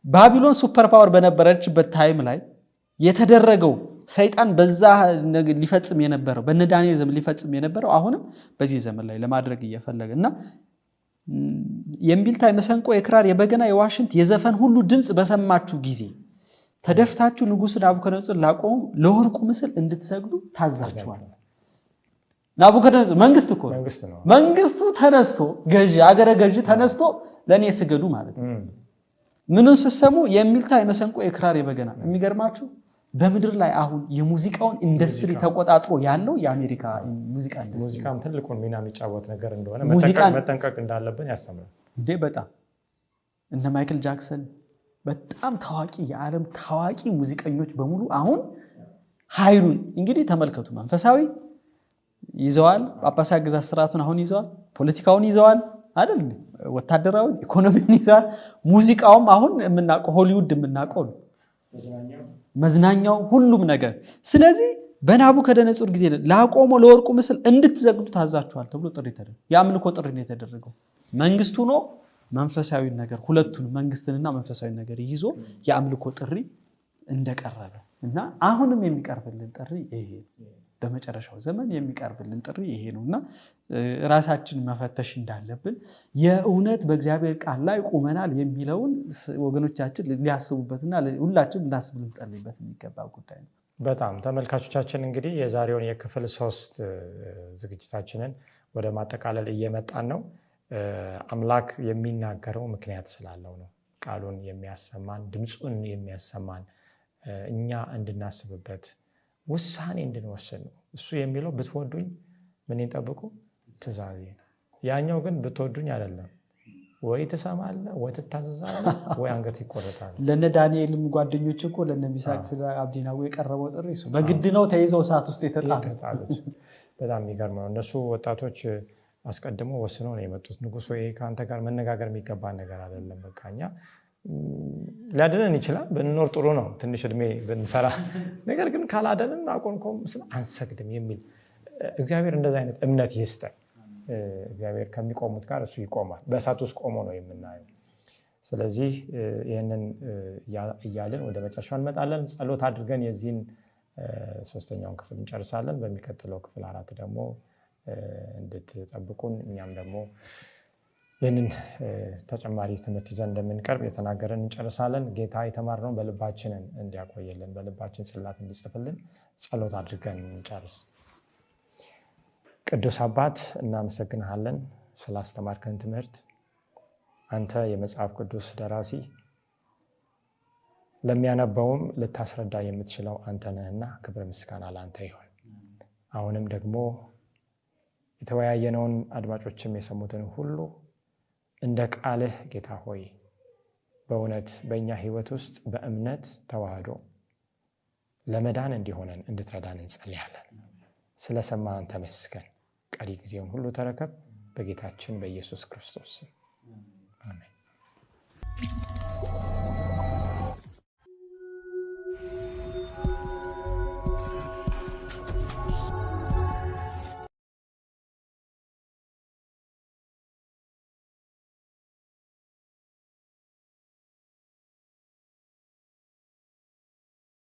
ባቢሎን ሱፐር ፓወር በነበረችበት ታይም ላይ የተደረገው ሰይጣን በዛ ሊፈጽም የነበረው በነ ዳንኤል ዘመን ሊፈጽም የነበረው አሁንም በዚህ ዘመን ላይ ለማድረግ እየፈለገና የእምቢልታ፣ የመሰንቆ፣ የክራር፣ የበገና፣ የዋሽንት፣ የዘፈን ሁሉ ድምፅ በሰማችሁ ጊዜ ተደፍታችሁ ንጉሥ ናቡከደነጾር ላቆሙ ለወርቁ ምስል እንድትሰግዱ ታዛችኋል። ናቡከደነጾር መንግስት እኮ ነው። መንግስቱ ተነስቶ አገረ ገዢ ተነስቶ ለእኔ ስገዱ ማለት ነው። ምኑን ስትሰሙ? የእምቢልታ፣ የመሰንቆ፣ የክራር፣ የበገና። የሚገርማችሁ በምድር ላይ አሁን የሙዚቃውን ኢንዱስትሪ ተቆጣጥሮ ያለው የአሜሪካ ሙዚቃ ኢንዱስትሪ። ሙዚቃም ትልቁን ሚና የሚጫወት ነገር እንደሆነ መጠንቀቅ እንዳለብን ያስተምራል። በጣም እነ ማይክል ጃክሰን በጣም ታዋቂ የዓለም ታዋቂ ሙዚቀኞች በሙሉ አሁን ኃይሉን እንግዲህ ተመልከቱ። መንፈሳዊ ይዘዋል፣ ጳጳሳዊ አገዛዝ ስርዓቱን አሁን ይዘዋል፣ ፖለቲካውን ይዘዋል አይደል? ወታደራዊ ኢኮኖሚውን ይዘዋል። ሙዚቃውም አሁን የምናውቀው ሆሊውድ የምናውቀው ነው፣ መዝናኛው፣ ሁሉም ነገር። ስለዚህ በናቡከደነጾር ጊዜ ላቆመው ለወርቁ ምስል እንድትሰግዱ ታዛችኋል ተብሎ ጥሪ ተደረገ። የአምልኮ ጥሪ ነው የተደረገው። መንግስቱ ነው መንፈሳዊ ነገር፣ ሁለቱን መንግስትንና መንፈሳዊ ነገር ይዞ የአምልኮ ጥሪ እንደቀረበ እና አሁንም የሚቀርብልን ጥሪ ይሄ በመጨረሻው ዘመን የሚቀርብልን ጥሪ ይሄ ነውና ራሳችን መፈተሽ እንዳለብን የእውነት በእግዚአብሔር ቃል ላይ ቆመናል የሚለውን ወገኖቻችን ሊያስቡበትና ሁላችን ልናስብ ልንጸልይበት የሚገባ ጉዳይ ነው። በጣም ተመልካቾቻችን እንግዲህ የዛሬውን የክፍል 3 ዝግጅታችንን ወደ ማጠቃለል እየመጣን ነው። አምላክ የሚናገረው ምክንያት ስላለው ነው። ቃሉን የሚያሰማን ድምፁን የሚያሰማን እኛ እንድናስብበት ውሳኔ እንድንወስን ነው። እሱ የሚለው ብትወዱኝ ምን ይጠብቁ? ትእዛዜ። ያኛው ግን ብትወዱኝ አይደለም ወይ ትሰማለህ ወይ ትታዘዛለህ ወይ አንገት ይቆረጣል። ለነ ዳንኤልም ጓደኞች እኮ ለነ ሚሳቅ ስለ አብዲናጎ የቀረበው ጥሪ እሱ በግድ ነው ተይዘው ሰዓት ውስጥ የተጣሉት። በጣም የሚገርም ነው። እነሱ ወጣቶች አስቀድሞ ወስነው ነው የመጡት። ንጉሥ ወይ ከአንተ ጋር መነጋገር የሚገባ ነገር አይደለም፣ በቃ እኛ ሊያድነን ይችላል ብንኖር ጥሩ ነው ትንሽ እድሜ ብንሰራ፣ ነገር ግን ካላደንን አቆንኮም አንሰግድም የሚል እግዚአብሔር እንደዚህ አይነት እምነት ይስጠን። እግዚአብሔር ከሚቆሙት ጋር እሱ ይቆማል። በእሳት ውስጥ ቆሞ ነው የምናየው። ስለዚህ ይህንን እያልን ወደ መጨረሻው እንመጣለን። ጸሎት አድርገን የዚህን ሶስተኛውን ክፍል እንጨርሳለን። በሚቀጥለው ክፍል 4 ደግሞ እንድትጠብቁን እኛም ደግሞ ይህንን ተጨማሪ ትምህርት ይዘን እንደምንቀርብ የተናገረን እንጨርሳለን። ጌታ የተማርነውን በልባችንን እንዲያቆየልን በልባችን ጽላት እንዲጽፍልን ጸሎት አድርገን እንጨርስ። ቅዱስ አባት እናመሰግንሃለን ስላስተማርከን ትምህርት። አንተ የመጽሐፍ ቅዱስ ደራሲ፣ ለሚያነበውም ልታስረዳ የምትችለው አንተ ነህና ክብር ምስጋና ለአንተ ይሁን። አሁንም ደግሞ የተወያየነውን አድማጮችም የሰሙትን ሁሉ እንደ ቃልህ ጌታ ሆይ በእውነት በእኛ ሕይወት ውስጥ በእምነት ተዋህዶ ለመዳን እንዲሆነን እንድትረዳን እንጸልያለን። ስለሰማን ተመስገን። ቀሪ ጊዜውን ሁሉ ተረከብ። በጌታችን በኢየሱስ ክርስቶስ